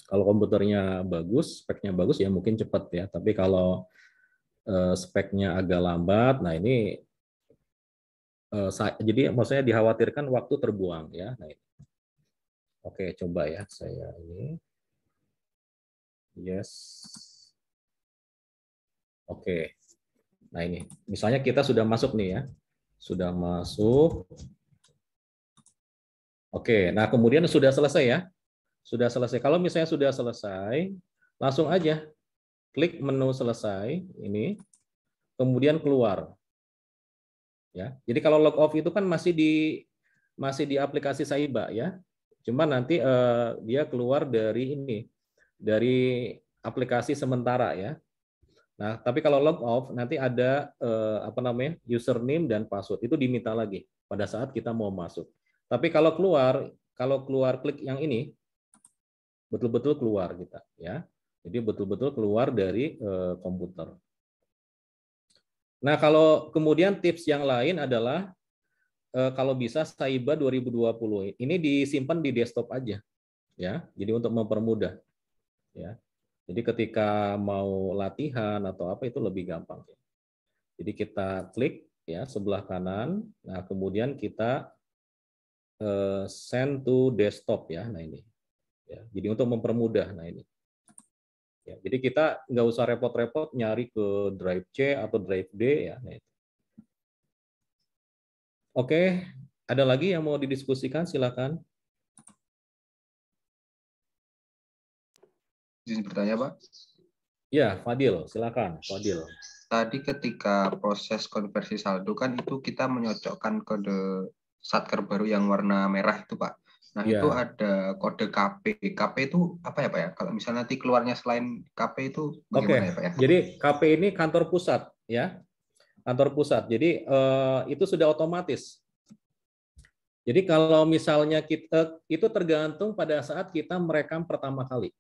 Kalau komputernya bagus, speknya bagus ya mungkin cepat ya. Tapi kalau speknya agak lambat, nah ini jadi maksudnya dikhawatirkan waktu terbuang ya. Nah, ini. Oke, coba ya saya ini. Yes. Oke. Nah, ini. Misalnya kita sudah masuk nih ya. Sudah masuk. Oke, nah kemudian sudah selesai ya. Sudah selesai. Kalau misalnya sudah selesai, langsung aja klik menu selesai ini, kemudian keluar. Ya. Jadi kalau log off itu kan masih di aplikasi Saiba ya. Cuma nanti dia keluar dari ini, dari aplikasi sementara ya. Nah, tapi kalau log off nanti ada apa namanya? Username dan password. Itu diminta lagi pada saat kita mau masuk. Tapi kalau keluar klik yang ini betul-betul keluar kita ya. Jadi betul-betul keluar dari komputer. Nah, kalau kemudian tips yang lain adalah kalau bisa Saiba 2020 ini disimpan di desktop aja ya. Jadi untuk mempermudah ya. Jadi ketika mau latihan atau apa itu lebih gampang ya. Jadi kita klik ya sebelah kanan. Nah, kemudian kita send to desktop ya. Nah, ini. Ya, jadi untuk mempermudah, nah ini. Ya, jadi kita nggak usah repot-repot nyari ke drive C atau drive D ya. Nah, itu. Oke, ada lagi yang mau didiskusikan? Silakan. Izin bertanya, Pak. Ya, Fadil, silakan, Fadil. Tadi ketika proses konversi saldo kan itu kita menyocokkan kode satker baru yang warna merah itu, Pak. Nah, Ya. itu ada kode KP. KP itu apa ya, Pak ya? Kalau misalnya nanti keluarnya selain KP itu bagaimana ya, Pak ya? Jadi KP ini kantor pusat ya. Kantor pusat. Jadi itu sudah otomatis. Jadi kalau misalnya kita itu tergantung pada saat kita merekam pertama kali.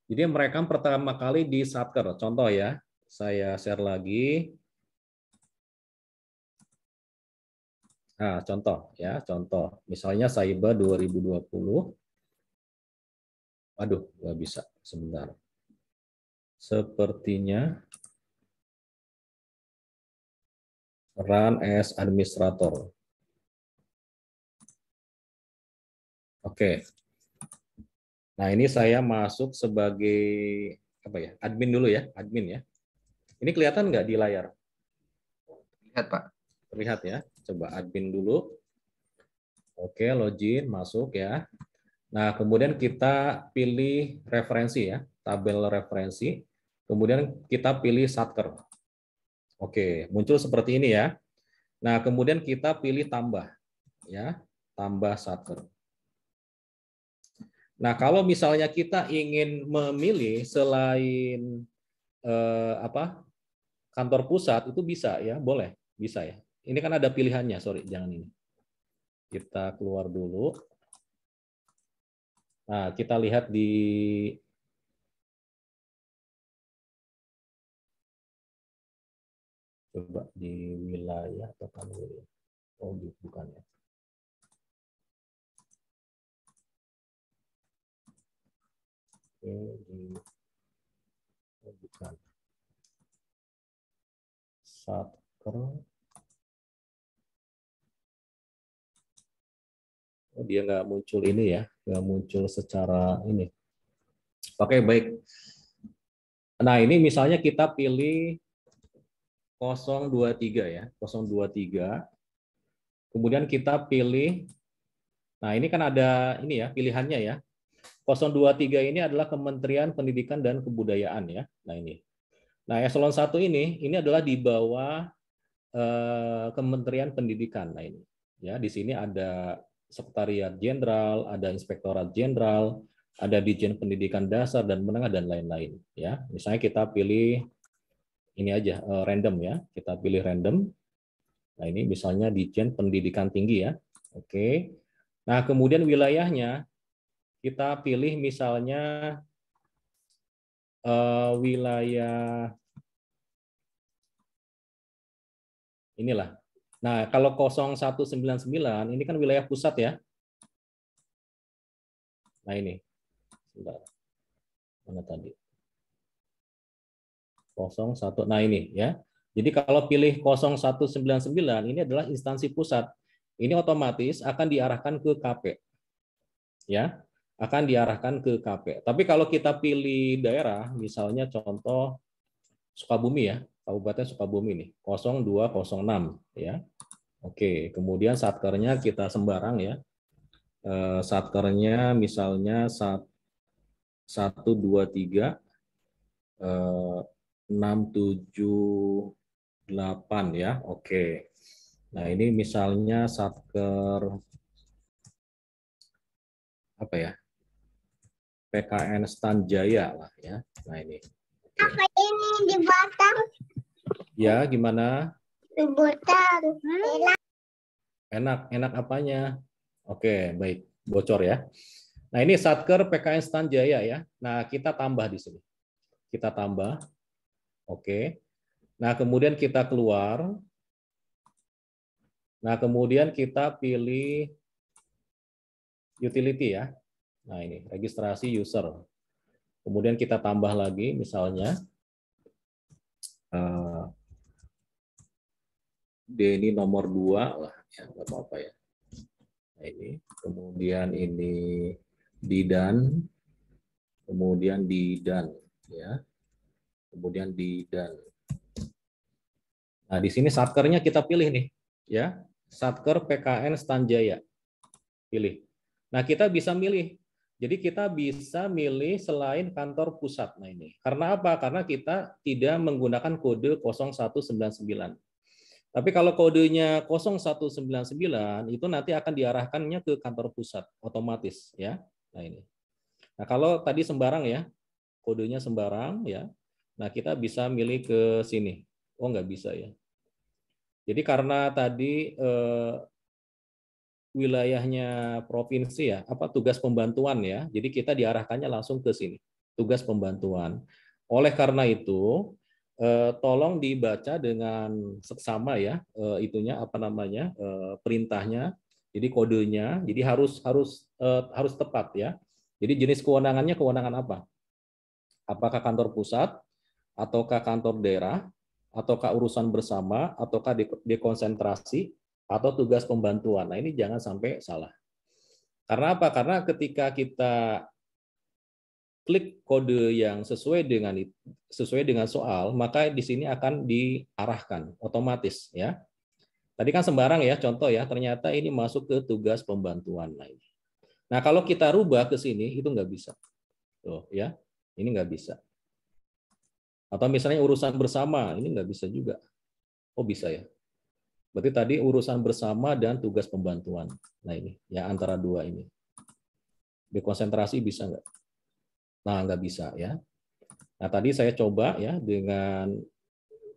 Jadi merekam pertama kali di Satker. Contoh ya, saya share lagi. Nah, contoh ya, contoh. Misalnya Saiba 2020. Aduh, nggak bisa. Sebentar. Sepertinya run as administrator. Oke. Nah, ini saya masuk sebagai apa ya? Admin dulu ya, admin ya. Ini kelihatan nggak di layar? Lihat, Pak. Terlihat ya. Coba admin dulu. Oke, login, masuk ya. Nah, kemudian kita pilih referensi ya, tabel referensi. Kemudian kita pilih Satker. Oke, muncul seperti ini ya. Nah, kemudian kita pilih tambah ya, tambah Satker. Nah, kalau misalnya kita ingin memilih selain kantor pusat itu bisa ya, boleh, bisa ya. Ini kan ada pilihannya, sorry, jangan ini. Kita keluar dulu. Nah, kita lihat di coba di wilayah atau kan wilayah. Oh, bukan ya. Bukan. Satker. Oh, dia nggak muncul ini ya, nggak muncul secara ini. Oke, baik. Nah, ini misalnya kita pilih 023 ya, 023. Kemudian kita pilih, nah ini kan ada ini ya, pilihannya ya. 023 ini adalah Kementerian Pendidikan dan Kebudayaan ya. Nah ini. Nah eselon 1 ini adalah di bawah Kementerian Pendidikan. Nah ini. Ya, di sini ada Sekretariat Jenderal, ada Inspektorat Jenderal, ada Ditjen Pendidikan Dasar dan Menengah dan lain-lain. Ya, misalnya kita pilih ini aja random ya. Kita pilih random. Nah ini misalnya Ditjen Pendidikan Tinggi ya. Oke. Nah kemudian wilayahnya kita pilih misalnya wilayah inilah. Nah, kalau 0199 ini kan wilayah pusat ya. Nah, ini. Sebentar. Mana tadi? 01. Nah, ini ya. Jadi kalau pilih 0199 ini adalah instansi pusat. Ini otomatis akan diarahkan ke KP. Ya. Akan diarahkan ke KP. Tapi kalau kita pilih daerah, misalnya contoh Sukabumi ya, Kabupaten Sukabumi nih, 0206 ya. Oke, kemudian satkernya kita sembarang ya. Satkernya misalnya 123 678 ya. Oke. Nah, ini misalnya satker apa ya? PKN Stan Jaya lah ya. Nah, ini. Apa ini di Batam? Ya, gimana? Di Batam. Enak, enak apanya? Oke, baik. Bocor ya. Nah, ini Satker PKN Stan Jaya ya. Nah, kita tambah di sini. Kita tambah. Oke. Nah, kemudian kita keluar. Nah, kemudian kita pilih utility ya. Nah, ini registrasi user. Kemudian kita tambah lagi misalnya Denny nomor 2 lah ya, nggak apa-apa ya. Nah, ini kemudian ini Didan, kemudian Didan ya. Kemudian Didan. Nah, di sini satkernya kita pilih nih ya. Satker PKN Stan Jaya. Pilih. Nah, kita bisa milih. Jadi kita bisa milih selain kantor pusat. Nah, ini. Karena apa? Karena kita tidak menggunakan kode 0199. Tapi kalau kodenya 0199 itu nanti akan diarahkannya ke kantor pusat otomatis ya. Nah, ini. Nah, kalau tadi sembarang ya, kodenya sembarang ya. Nah, kita bisa milih ke sini. Oh, nggak bisa ya. Jadi karena tadi wilayahnya provinsi ya, apa tugas pembantuan ya. Jadi kita diarahkannya langsung ke sini, tugas pembantuan. Oleh karena itu, tolong dibaca dengan seksama ya, itunya apa namanya, perintahnya. Jadi kodenya, jadi harus tepat ya. Jadi jenis kewenangannya kewenangan apa? Apakah kantor pusat, ataukah kantor daerah, ataukah urusan bersama, ataukah dekonsentrasi, atau tugas pembantuan. Nah ini jangan sampai salah. Karena apa? Karena ketika kita klik kode yang sesuai dengan soal, maka di sini akan diarahkan otomatis ya. Tadi kan sembarang ya, contoh ya, ternyata ini masuk ke tugas pembantuan. Nah kalau kita rubah ke sini itu nggak bisa. Tuh ya, ini nggak bisa. Atau misalnya urusan bersama, ini nggak bisa juga. Oh bisa ya. Berarti tadi urusan bersama dan tugas pembantuan. Nah ini, ya antara dua ini. Dekonsentrasi bisa nggak? Nah nggak bisa ya. Nah tadi saya coba ya dengan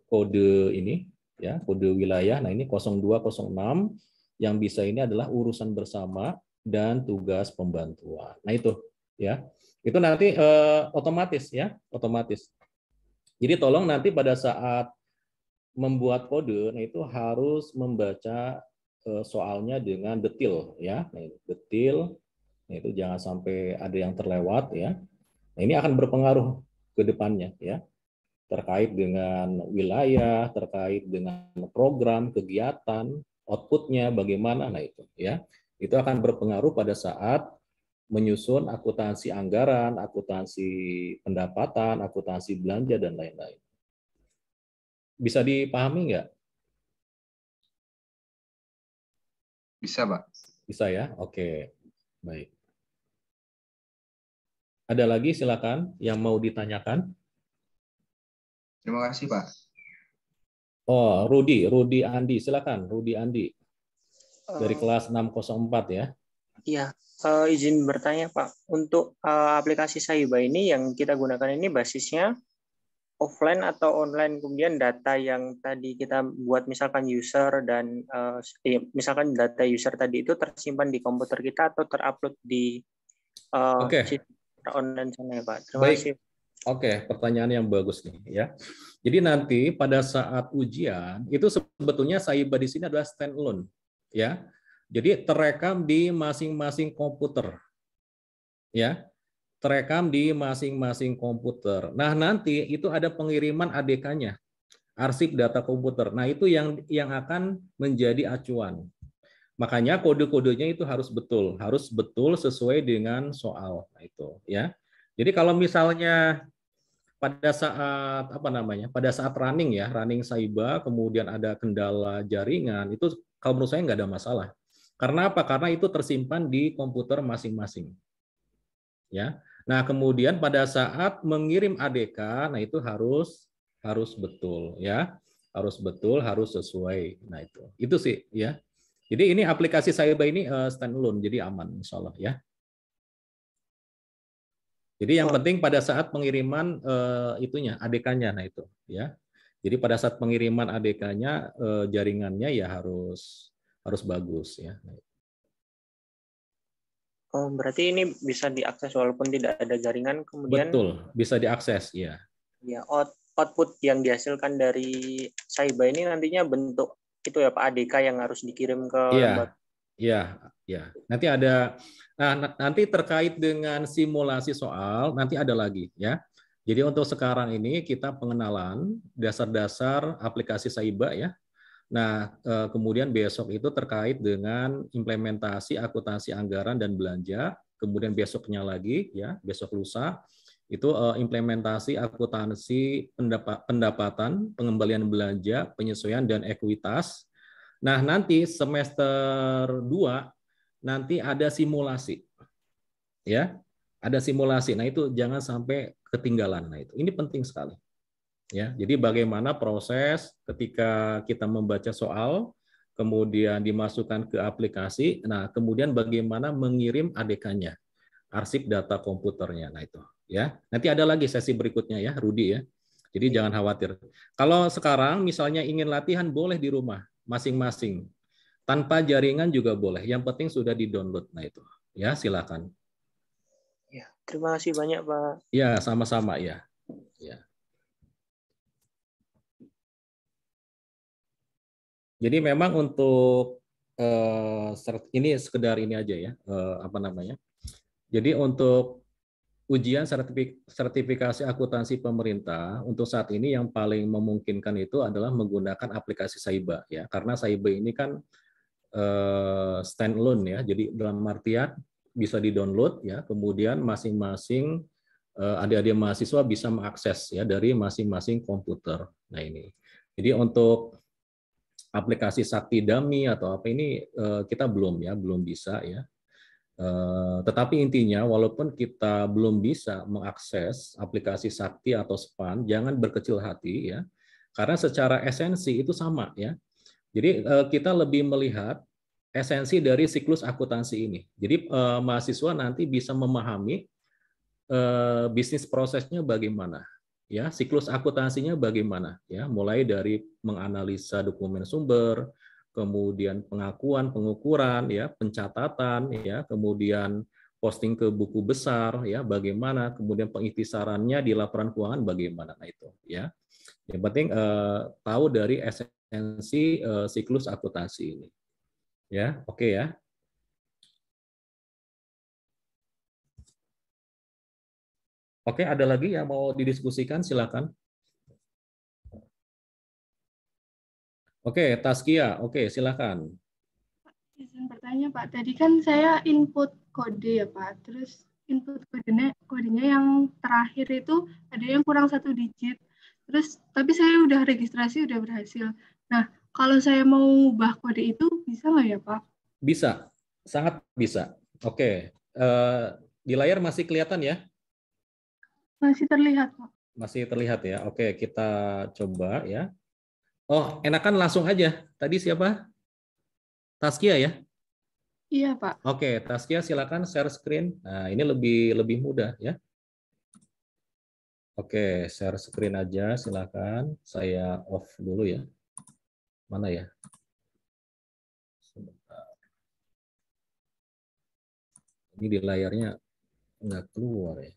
kode ini, ya kode wilayah. Nah ini 0206 yang bisa ini adalah urusan bersama dan tugas pembantuan. Nah itu ya, itu nanti otomatis ya, otomatis. Jadi tolong nanti pada saat membuat kode, nah itu harus membaca soalnya dengan detail ya, detail. Nah, itu jangan sampai ada yang terlewat ya. Nah, ini akan berpengaruh ke depannya ya, terkait dengan wilayah, terkait dengan program, kegiatan, outputnya bagaimana. Nah itu ya, itu akan berpengaruh pada saat menyusun akuntansi anggaran, akuntansi pendapatan, akuntansi belanja dan lain-lain. Bisa dipahami nggak? Bisa, Pak. Bisa ya? Oke, baik. Ada lagi silakan yang mau ditanyakan. Terima kasih, Pak. Oh, Rudi Andi, silakan Rudi Andi. Dari kelas 604 ya. Iya, izin bertanya Pak. Untuk aplikasi Saiba ini yang kita gunakan ini basisnya offline atau online, kemudian data yang tadi kita buat misalkan user dan misalkan data user tadi itu tersimpan di komputer kita atau terupload di online sana ya Pak. Terima kasih. Oke, pertanyaan yang bagus nih ya. Jadi nanti pada saat ujian itu sebetulnya Saiba di sini adalah standalone ya. Jadi terekam di masing-masing komputer ya. Terekam di masing-masing komputer. Nah, nanti itu ada pengiriman ADK-nya, arsip data komputer. Nah, itu yang akan menjadi acuan. Makanya kode-kodenya itu harus betul sesuai dengan soal. Nah, itu ya. Jadi kalau misalnya pada saat pada saat running Saiba, kemudian ada kendala jaringan, itu kalau menurut saya nggak ada masalah. Karena apa? Karena itu tersimpan di komputer masing-masing. Ya. Nah, kemudian pada saat mengirim ADK, nah itu harus betul ya. Harus betul, harus sesuai. Nah, itu sih ya. Jadi ini aplikasi Saiba ini standalone, jadi aman insyaallah ya. Jadi yang penting pada saat pengiriman itunya ADK-nya, nah itu ya. Jadi pada saat pengiriman ADK-nya jaringannya ya harus bagus ya. Oh, berarti ini bisa diakses walaupun tidak ada jaringan, kemudian betul, bisa diakses ya. Ya, output yang dihasilkan dari Saiba ini nantinya bentuk itu ya Pak, ADK yang harus dikirim ke lembaga. Iya. Nanti ada nanti terkait dengan simulasi soal nanti ada lagi ya. Jadi untuk sekarang ini kita pengenalan dasar-dasar aplikasi Saiba ya. Nah, kemudian besok itu terkait dengan implementasi akuntansi anggaran dan belanja, kemudian besoknya lagi ya, besok lusa itu implementasi akuntansi pendapatan, pengembalian belanja, penyesuaian dan ekuitas. Nah, nanti semester 2 nanti ada simulasi. Ya. Ada simulasi. Nah, itu jangan sampai ketinggalan. Nah, ini penting sekali. Ya, jadi bagaimana proses ketika kita membaca soal, kemudian dimasukkan ke aplikasi, nah kemudian bagaimana mengirim ADK-nya, arsip data komputernya, nah itu ya. Nanti ada lagi sesi berikutnya ya, Rudi ya. Jadi jangan khawatir. Kalau sekarang misalnya ingin latihan boleh di rumah masing-masing. Tanpa jaringan juga boleh. Yang penting sudah di-download. Nah itu. Ya, silakan. Ya, terima kasih banyak, Pak. Ya, sama-sama ya. Ya. Jadi memang untuk ini sekedar ini aja ya, apa namanya? Jadi untuk ujian sertifikasi akuntansi pemerintah untuk saat ini yang paling memungkinkan itu adalah menggunakan aplikasi Saiba ya, karena Saiba ini kan standalone ya, jadi dalam artian bisa di-download ya, kemudian masing-masing adik-adik mahasiswa bisa mengakses ya dari masing-masing komputer. Nah ini, jadi untuk aplikasi Sakti Dummy atau apa ini kita belum bisa ya. Tetapi intinya walaupun kita belum bisa mengakses aplikasi Sakti atau SPAN, jangan berkecil hati ya, karena secara esensi itu sama ya. Jadi kita lebih melihat esensi dari siklus akuntansi ini. Jadi mahasiswa nanti bisa memahami bisnis prosesnya bagaimana, ya siklus akuntansinya bagaimana, ya mulai dari menganalisa dokumen sumber, kemudian pengakuan, pengukuran, ya pencatatan, ya kemudian posting ke buku besar, ya bagaimana, kemudian pengikhtisarannya di laporan keuangan bagaimana, nah itu, ya yang penting tahu dari esensi siklus akuntansi ini, ya oke ya. Oke, ada lagi yang mau didiskusikan, silakan. Oke, Taskia, oke, silakan. Izin bertanya Pak, tadi kan saya input kode ya Pak, terus input kodenya yang terakhir itu ada yang kurang 1 digit, terus tapi saya udah registrasi, udah berhasil. Nah, kalau saya mau ubah kode itu bisa nggak ya Pak? Bisa, sangat bisa. Oke, di layar masih kelihatan ya? Masih terlihat Pak. Masih terlihat ya. Oke, kita coba ya. Oh, enakan langsung aja. Tadi siapa? Taskia ya? Iya Pak. Oke, Taskia silakan share screen. Nah, ini lebih mudah ya. Oke, share screen aja silakan. Saya off dulu ya. Mana ya? Sebentar. Ini di layarnya nggak keluar ya.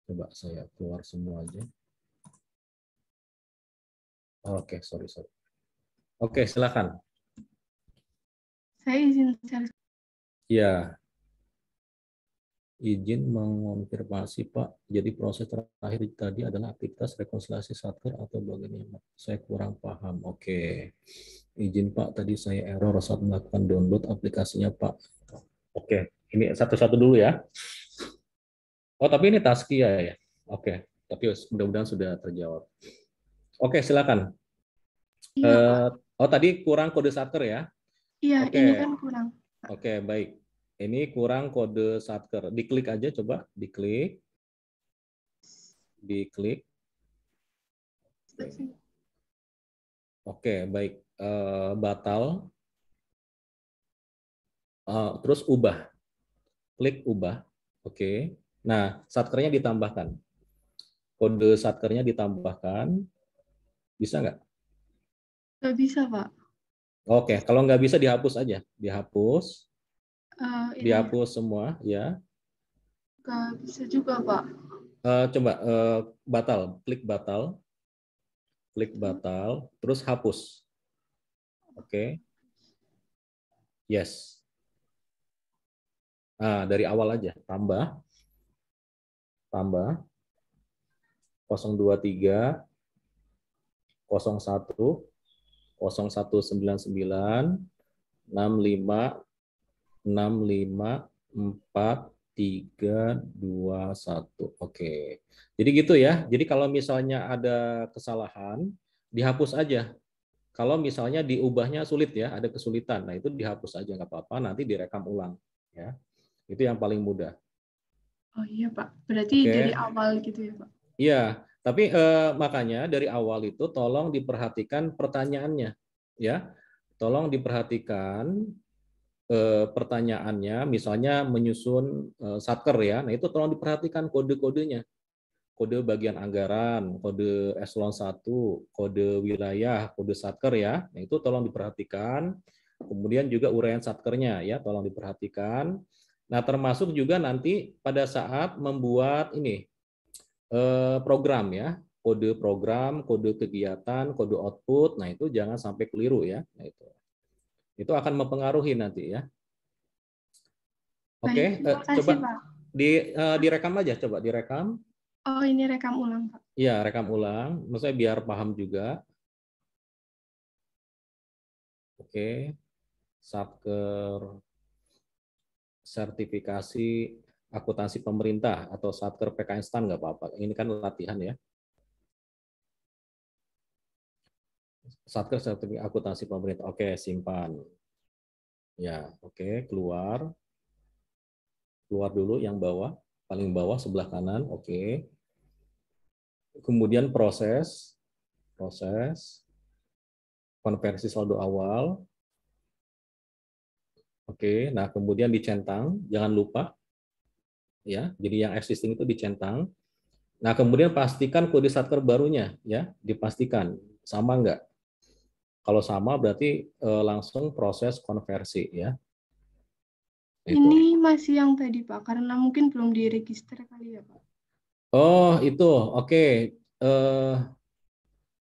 Coba saya keluar semua aja. Oke, sorry. Oke, silakan. Saya izin share. Ya. Izin mengonfirmasi Pak. Jadi proses terakhir tadi adalah aktivitas rekonsiliasi satker atau bagaimana? Saya kurang paham. Oke. Izin Pak, tadi saya error saat melakukan download aplikasinya Pak. Oke, ini satu-satu dulu ya. Oh, tapi ini Taskia ya. Oke, tapi mudah-mudahan sudah terjawab. Oke, silakan. Iya, Pak. Oh, tadi kurang kode satker ya? Iya, Oke. ini kan kurang. Oke, baik. Ini kurang kode satker. Diklik aja coba, diklik. Oke, baik. Batal. Terus ubah. Klik ubah. Oke. Nah, satkernya ditambahkan. Kode satkernya ditambahkan. Bisa nggak? Nggak bisa, Pak. Oke, kalau nggak bisa dihapus aja. Dihapus. Ini Dihapus semua, ya. nggak bisa juga, Pak. Coba batal. Klik batal. Klik batal. Terus hapus. Oke. Yes. Nah, dari awal aja. Tambah. 023 01 0199 65 65 4 3 2 1. Oke. Jadi gitu ya. Jadi kalau misalnya ada kesalahan, dihapus aja. Kalau misalnya diubahnya sulit ya, ada kesulitan, nah itu dihapus aja nggak apa-apa. Nanti direkam ulang. Ya, itu yang paling mudah. Oh iya Pak. Berarti Oke. dari awal gitu ya Pak? Iya. Tapi makanya dari awal itu tolong diperhatikan pertanyaannya, ya. Tolong diperhatikan pertanyaannya, misalnya menyusun satker ya. Nah itu tolong diperhatikan kode-kodenya. kode bagian anggaran, kode eselon 1, kode wilayah, kode satker ya. Nah, itu tolong diperhatikan. Kemudian juga uraian satkernya ya, tolong diperhatikan. Nah, termasuk juga nanti pada saat membuat ini program ya, kode program, kode kegiatan, kode output. Nah, itu jangan sampai keliru ya. Nah, itu akan mempengaruhi nanti ya. Oke, Baik, terima kasih, coba Pak. direkam aja, coba direkam. Oh, ini rekam ulang, Pak. Iya, rekam ulang. Maksudnya biar paham juga. Oke, Satker sertifikasi akuntansi pemerintah atau Satker PK instan nggak apa-apa. Ini kan latihan ya. Satker sertifikasi akuntansi pemerintah. Oke, simpan. Ya, oke, keluar. Keluar dulu yang bawah, paling bawah sebelah kanan. Oke. Kemudian proses konversi saldo awal. Oke, nah kemudian dicentang, jangan lupa ya. Jadi yang existing itu dicentang. Nah, kemudian pastikan kode satker barunya ya, dipastikan sama enggak. Kalau sama berarti langsung proses konversi ya. Itu. Ini masih yang tadi, Pak, karena mungkin belum diregister kali ya, Pak. Oh, itu. Oke.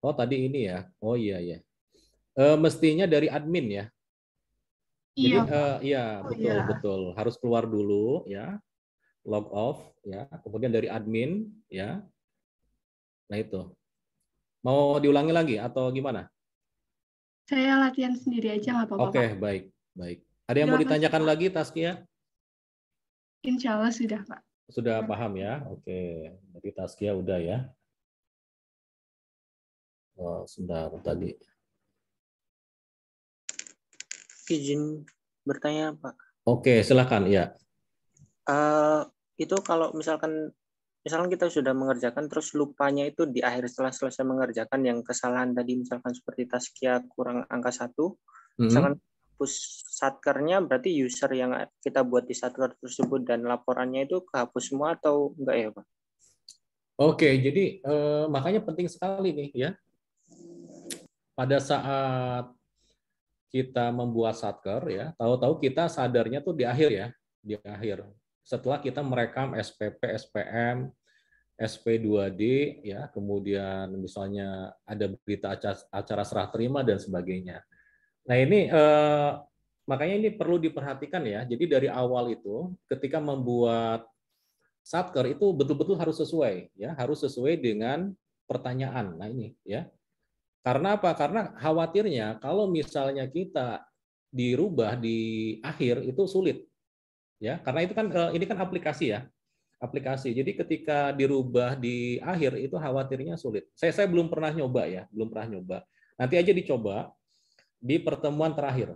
Oh, tadi ini ya. Oh iya ya. Mestinya dari admin ya. Jadi Iya, Pak. betul betul harus keluar dulu ya, log off ya, kemudian dari admin ya. Nah itu mau diulangi lagi atau gimana? Saya latihan sendiri aja nggak apa-apa, Oke, Pak. baik baik. Ada yang mau Terima kasih, ditanyakan Pak. lagi, Taskia? Insya Allah sudah, Pak. Sudah paham ya? Oke, jadi Taskia udah ya. Oh, sebentar tadi. Izin bertanya, Pak. Oke, silakan ya. Itu kalau misalkan kita sudah mengerjakan terus lupanya itu di akhir setelah selesai mengerjakan yang kesalahan tadi misalkan seperti Taskia kurang angka 1, misalkan hapus satkernya berarti user yang kita buat di satker tersebut dan laporannya itu kehapus semua atau enggak ya, Pak? Oke, jadi makanya penting sekali nih ya. Pada saat kita membuat satker ya, tahu-tahu kita sadarnya tuh di akhir ya, di akhir. Setelah kita merekam SPP, SPM, SP2D ya, kemudian misalnya ada berita acara serah terima dan sebagainya. Nah, ini makanya ini perlu diperhatikan ya. Jadi dari awal itu ketika membuat satker itu betul-betul harus sesuai ya, harus sesuai dengan pertanyaan. Nah, ini ya. Karena apa? Karena khawatirnya kalau misalnya kita dirubah di akhir itu sulit. Ya, karena itu kan ini kan aplikasi ya. Aplikasi. Jadi ketika dirubah di akhir itu khawatirnya sulit. Saya belum pernah nyoba ya, belum pernah nyoba. Nanti aja dicoba di pertemuan terakhir.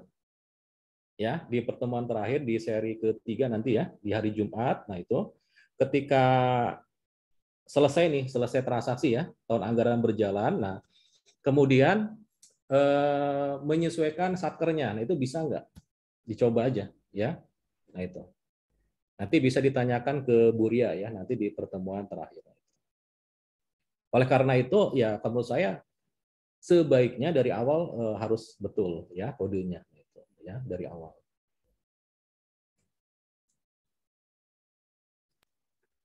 Ya, di pertemuan terakhir di seri ketiga nanti ya, di hari Jumat. Nah, itu ketika selesai transaksi ya, tahun anggaran berjalan. Nah, kemudian menyesuaikan satkernya, nah itu bisa nggak? Dicoba aja, ya. Nah itu. Nanti bisa ditanyakan ke Bu Ria ya, nanti di pertemuan terakhir. Oleh karena itu, ya menurut saya sebaiknya dari awal harus betul ya kodenya, gitu, ya dari awal.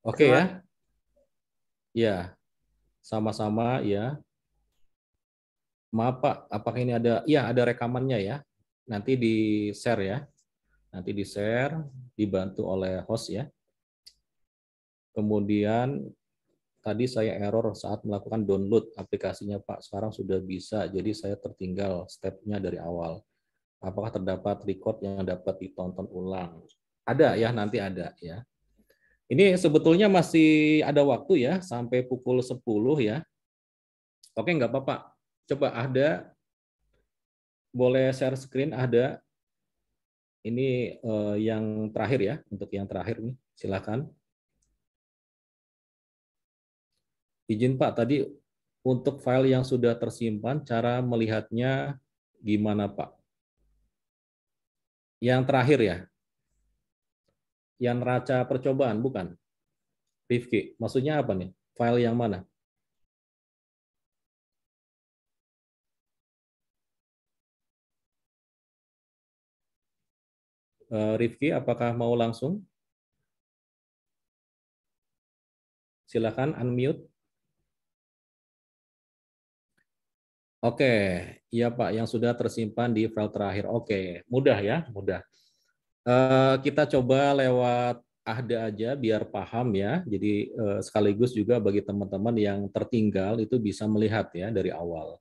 Oke ya. Ya, sama-sama ya. Maaf Pak, apakah ini ada? Ya, ada rekamannya ya. Nanti di-share ya. Nanti di-share, dibantu oleh host ya. Kemudian tadi saya error saat melakukan download aplikasinya Pak. Sekarang sudah bisa, jadi saya tertinggal step-nya dari awal. Apakah terdapat record yang dapat ditonton ulang? Ada ya, nanti ada ya. Ini sebetulnya masih ada waktu ya, sampai pukul 10 ya. Oke, nggak apa-apa. Coba ada, boleh share screen ada. Ini yang terakhir ya, untuk yang terakhir nih, silakan. Izin Pak, tadi untuk file yang sudah tersimpan, cara melihatnya gimana Pak? Yang terakhir ya? Yang neraca percobaan, bukan? Rifki, maksudnya apa nih? File yang mana? Rifki, apakah mau langsung? Silakan unmute. Oke, iya Pak, yang sudah tersimpan di file terakhir. Oke, mudah ya, mudah. Kita coba lewat Ahda aja biar paham ya. Jadi sekaligus juga bagi teman-teman yang tertinggal itu bisa melihat ya dari awal.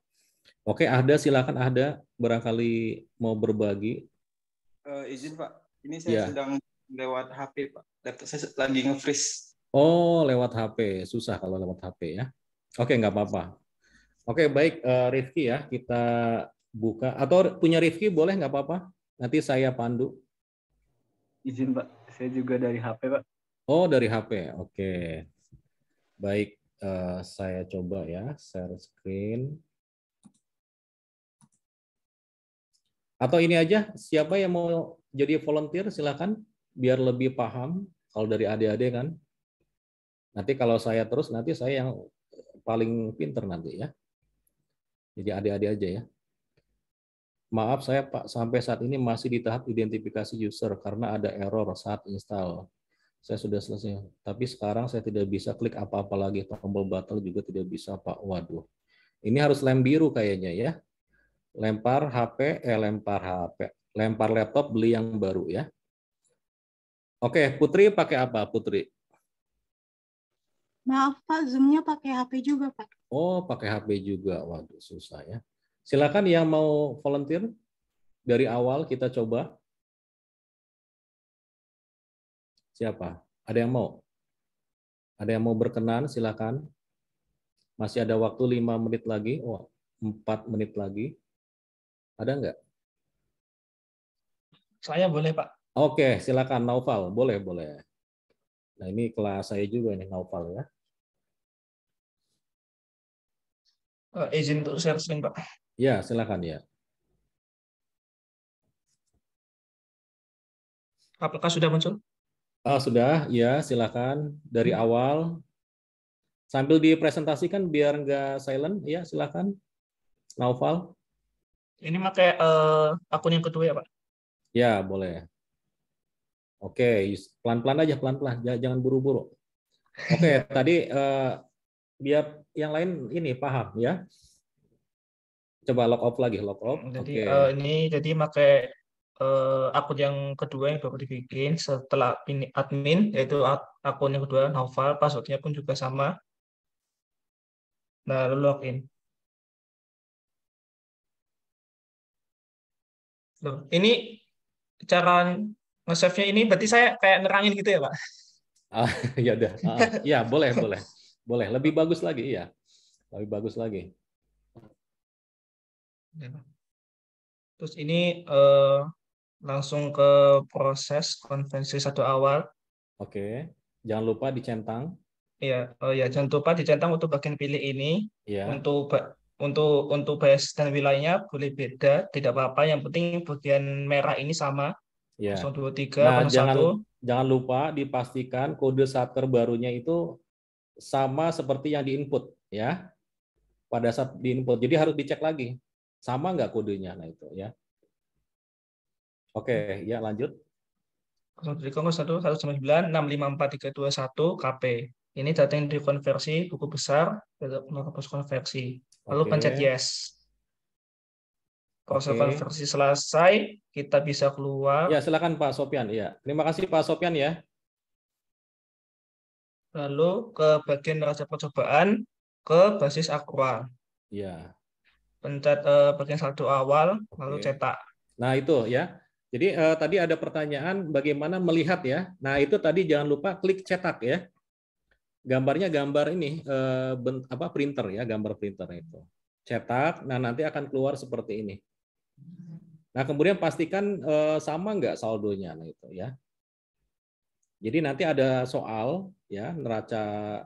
Oke, Ahda, silakan Ahda, barangkali mau berbagi. Izin Pak, ini saya sedang lewat HP Pak. Laptop saya lagi nge-freeze. Oh, lewat HP. Susah kalau lewat HP ya. Oke, nggak apa-apa. Oke, baik. Rifki ya, kita buka. Atau punya Rifki boleh nggak apa-apa? Nanti saya pandu. Izin Pak, saya juga dari HP Pak. Oh, dari HP. Oke. Baik, saya coba ya, share screen. Atau ini aja, siapa yang mau jadi volunteer silakan, biar lebih paham. Kalau dari adik-adik kan. Nanti kalau saya terus, nanti saya yang paling pinter nanti ya. Jadi adik-adik aja ya. Maaf saya Pak, sampai saat ini masih di tahap identifikasi user karena ada error saat install. Saya sudah selesai, tapi sekarang saya tidak bisa klik apa-apa lagi. Tombol batal juga tidak bisa Pak. Waduh. Ini harus lem biru kayaknya ya. Lempar HP, lempar laptop, beli yang baru ya. Oke, Putri pakai apa Putri? Maaf Pak, Zoom-nya pakai HP juga Pak. Oh, pakai HP juga. Waduh, susah ya. Silakan yang mau volunteer dari awal kita coba. Siapa? Ada yang mau? Ada yang mau berkenan? Silakan. Masih ada waktu 5 menit lagi. Oh, 4 menit lagi. Ada nggak? Saya boleh Pak. Oke, silakan Naufal. Boleh, boleh. Nah, ini kelas saya juga nih, Naufal ya. Izin untuk share screen, Pak. Ya, silakan ya. Apakah sudah muncul? Sudah, ya silakan. Dari awal. Sambil dipresentasikan biar nggak silent, ya silakan. Naufal. Ini pakai akun yang kedua ya, Pak? Ya, boleh. Oke, pelan-pelan aja, pelan-pelan, jangan buru-buru. Oke, tadi biar yang lain ini paham ya. Coba log off lagi, log off. Jadi Oke. jadi pakai akun yang kedua yang baru dibikin setelah ini admin, yaitu akun yang kedua Naufal, passwordnya pun juga sama. Nah, lalu login. Loh, ini cara nge-save-nya ini berarti saya kayak nerangin gitu ya, Pak? Ya udah. Ya, boleh, boleh. Boleh, lebih bagus lagi, iya. Lebih bagus lagi. Terus ini langsung ke proses konvensi satu awal. Oke. Jangan lupa dicentang. Iya, ya jangan lupa dicentang untuk bagian pilih ini. Iya. Untuk base dan wilayahnya boleh beda, tidak apa-apa. Yang penting bagian merah ini sama. Ya. 023, Nah, 01. jangan lupa dipastikan kode satker barunya itu sama seperti yang diinput ya. Pada saat diinput. Jadi harus dicek lagi. Sama nggak kodenya? Nah itu ya. Oke, ya lanjut. 030165431 KP. Ini data yang dikonversi buku besar ke hapus konversi. Lalu pencet yes. Proses konversi selesai, kita bisa keluar. Ya, silakan Pak Sopyan. Ya, terima kasih Pak Sopyan ya. Lalu ke bagian neraca percobaan ke basis Aqua. Ya. Pencet bagian saldo awal, lalu cetak. Nah itu ya. Jadi tadi ada pertanyaan bagaimana melihat ya. Nah itu tadi jangan lupa klik cetak ya. Gambarnya gambar ini printer ya, gambar printer itu. Cetak. Nah nanti akan keluar seperti ini. Nah kemudian pastikan sama nggak saldonya, nah itu ya. Jadi nanti ada soal ya neraca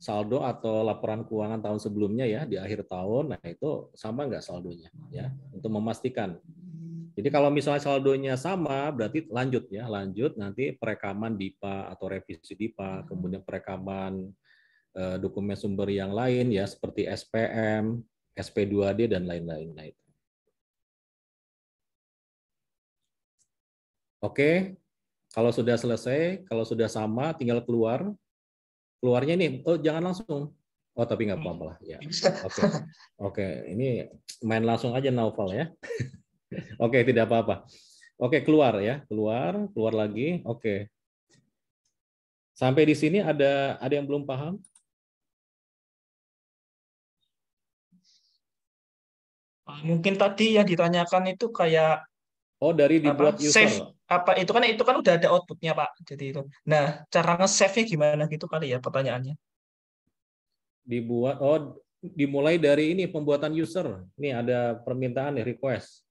saldo atau laporan keuangan tahun sebelumnya ya di akhir tahun, nah itu sama nggak saldonya ya untuk memastikan. Jadi kalau misalnya saldonya sama berarti lanjut ya, lanjut nanti perekaman DIPA atau revisi DIPA, kemudian perekaman dokumen sumber yang lain ya seperti SPM, SP2D dan lain-lain. Nah, itu. Oke, kalau sudah selesai, kalau sudah sama, tinggal keluar. Keluarnya ini, oh jangan langsung. Oh tapi nggak apa-apa lah. Ya. Oke, oke. Ini main langsung aja Naufal ya. Oke, tidak apa-apa. Oke, keluar ya, keluar lagi. Oke. Sampai di sini ada yang belum paham? Mungkin tadi yang ditanyakan itu kayak dari dibuat user. Save apa itu kan udah ada outputnya Pak. Jadi itu. Nah, cara nge-save-nya gimana gitu kali ya pertanyaannya. Dimulai dari ini pembuatan user. Ini ada permintaan nih, request.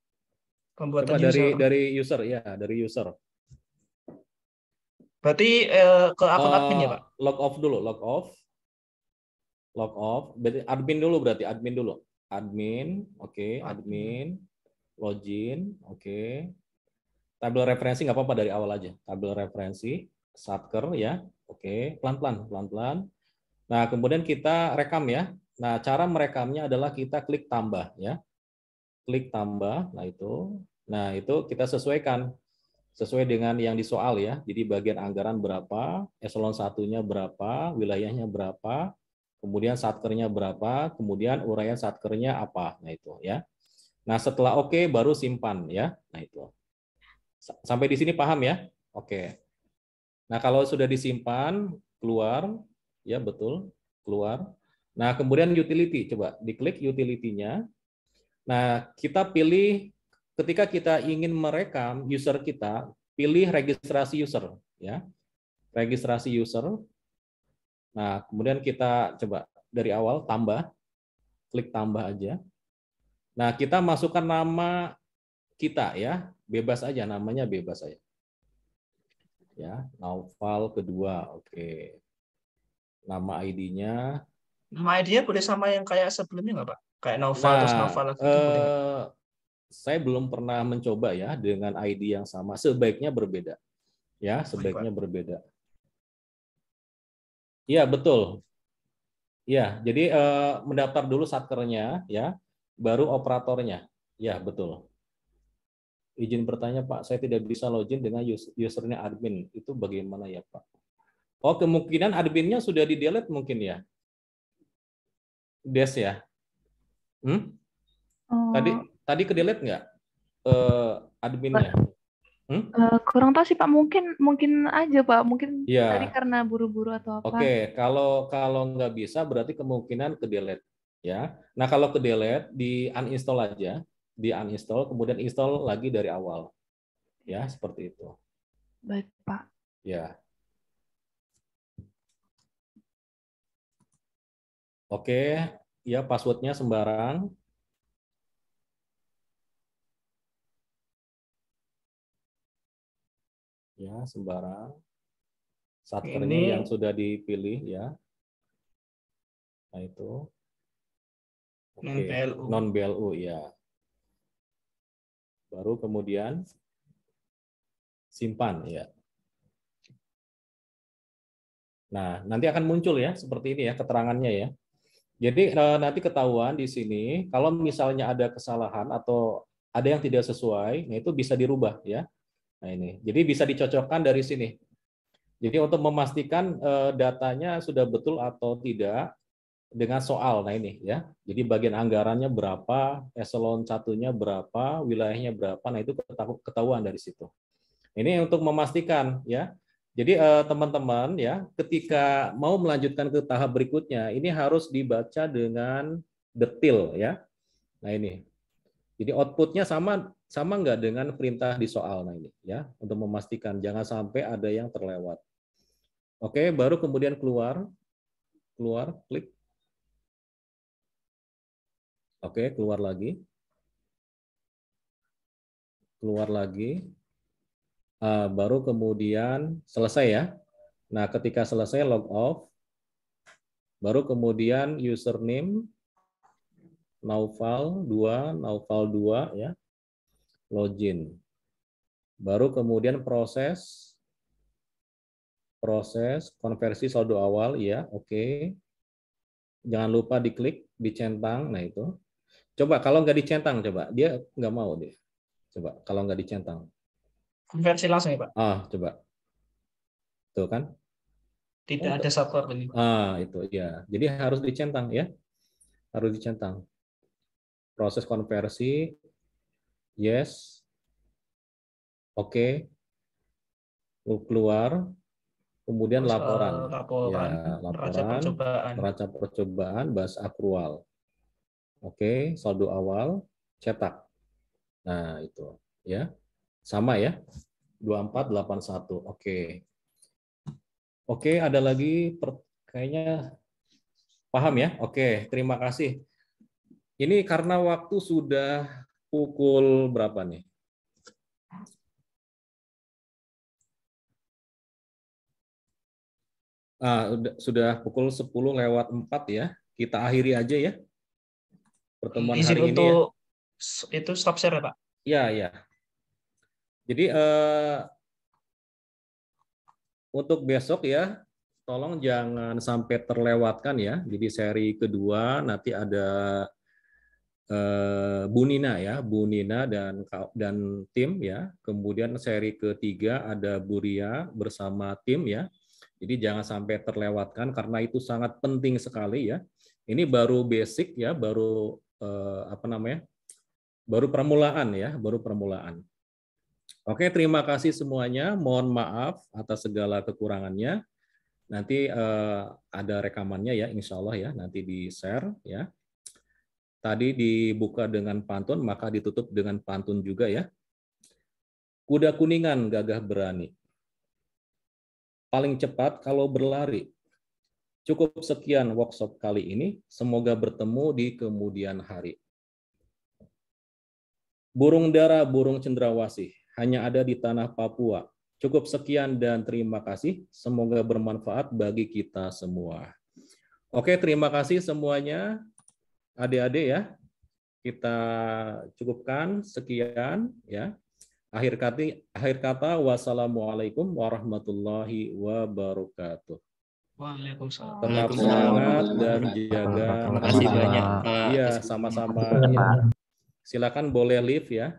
Pembuatan coba user. dari user ya, dari user. Berarti ke akun admin ya, Pak? Log off dulu, log off. Log off. Berarti admin dulu berarti, admin dulu. Admin, oke, admin. Login, oke. Tabel referensi nggak apa-apa dari awal aja. Tabel referensi, satker ya, oke. Pelan-pelan. Nah, kemudian kita rekam ya. Nah, cara merekamnya adalah kita klik tambah ya. Klik tambah, nah itu kita sesuaikan sesuai dengan yang di soal ya. Jadi bagian anggaran berapa, eselon 1-nya berapa, wilayahnya berapa, kemudian satkernya berapa, kemudian uraian satkernya apa. Nah, itu ya. Nah, setelah oke baru simpan ya. Nah, itu. Sampai di sini paham ya? Oke. Nah, kalau sudah disimpan, keluar ya, betul, keluar. Nah, kemudian utility, coba diklik utility-nya. Nah, kita pilih ketika kita ingin merekam user kita, pilih registrasi user ya. Registrasi user. Nah, kemudian kita coba dari awal tambah. Klik tambah aja. Nah, kita masukkan nama kita ya, bebas aja, namanya bebas aja. Ya, Naufal kedua, oke. Nama ID-nya. Nama ID-nya boleh sama yang kayak sebelumnya nggak, Pak? Kayak Naufal terus Naufal lagi itu boleh nggak? Saya belum pernah mencoba ya dengan ID yang sama. Sebaiknya berbeda. Ya, sebaiknya berbeda. Iya, betul. Ya, jadi mendaftar dulu satkernya ya, baru operatornya. Ya, betul. Izin bertanya Pak, saya tidak bisa login dengan usernya admin. Itu bagaimana ya Pak? Oh, kemungkinan adminnya sudah di-delete mungkin ya? Des ya? Tadi ke-delete nggak adminnya? Kurang tahu sih Pak, mungkin aja Pak, mungkin ya. Tadi karena buru-buru atau apa. Oke, kalau nggak bisa berarti kemungkinan ke-delete ya. Nah, kalau ke-delete di uninstall aja. Di uninstall, kemudian install lagi dari awal. Ya, seperti itu. Baik, Pak. Ya. Oke, ya passwordnya sembarang. Ya, sembarang. Satkernya yang sudah dipilih ya. Nah, itu. Oke, non-BLU ya. Baru kemudian simpan ya. Nah, nanti akan muncul ya seperti ini ya keterangannya ya. Jadi nanti ketahuan di sini kalau misalnya ada kesalahan atau ada yang tidak sesuai, nah itu bisa dirubah ya. Nah ini, jadi bisa dicocokkan dari sini. Jadi untuk memastikan datanya sudah betul atau tidak dengan soal, nah ini ya. Jadi bagian anggarannya berapa, eselon 1-nya berapa, wilayahnya berapa, nah itu ketahuan dari situ. Ini untuk memastikan ya. Jadi teman-teman ya, ketika mau melanjutkan ke tahap berikutnya, ini harus dibaca dengan detail ya. Nah ini. Jadi outputnya sama nggak dengan perintah di soal, nah ini ya, untuk memastikan jangan sampai ada yang terlewat. Oke, baru kemudian keluar, klik. Oke, keluar lagi. Baru kemudian selesai ya. Nah, ketika selesai log off, baru kemudian username Naufal 2 ya. Login. Baru kemudian proses konversi saldo awal ya, oke. Jangan lupa diklik, dicentang. Nah itu. Coba kalau nggak dicentang, coba dia nggak mau deh. Coba kalau nggak dicentang. Konversi langsung ya Pak? Coba. Tuh kan? Tidak ada subcode ini. Itu ya. Jadi harus dicentang ya. Harus dicentang. Proses konversi, yes, oke, keluar, kemudian laporan. Ya, laporan, neraca percobaan, bahas akrual. Oke, saldo awal, cetak. Nah, itu ya. Sama ya. 2481. Oke. Oke, ada lagi kayaknya paham ya? Oke, terima kasih. Ini karena waktu sudah pukul berapa nih? Sudah pukul 10:04 ya. Kita akhiri aja ya pertemuan hari ini ya. Itu stop share ya Pak? Ya, ya. Jadi untuk besok ya, tolong jangan sampai terlewatkan ya. Jadi seri kedua nanti ada Bu Nina ya, Bu Nina dan tim ya. Kemudian seri ketiga ada Bu Ria bersama tim ya. Jadi jangan sampai terlewatkan karena itu sangat penting sekali ya. Ini baru basic ya, baru baru permulaan ya, baru permulaan. Oke, terima kasih semuanya. Mohon maaf atas segala kekurangannya. Nanti ada rekamannya ya, insya Allah ya, nanti di-share ya. Tadi dibuka dengan pantun, maka ditutup dengan pantun juga ya. Kuda kuningan gagah berani. Paling cepat kalau berlari. Cukup sekian workshop kali ini. Semoga bertemu di kemudian hari. Burung dara, burung cendrawasih. Hanya ada di tanah Papua. Cukup sekian dan terima kasih. Semoga bermanfaat bagi kita semua. Oke, terima kasih semuanya. Adik-adik ya, kita cukupkan sekian ya. Akhir kata, wassalamualaikum warahmatullahi wabarakatuh. Waalaikumsalam. Tetap semangat dan jaga. Terima kasih banyak Pak. Iya, sama-sama. Silakan boleh live ya.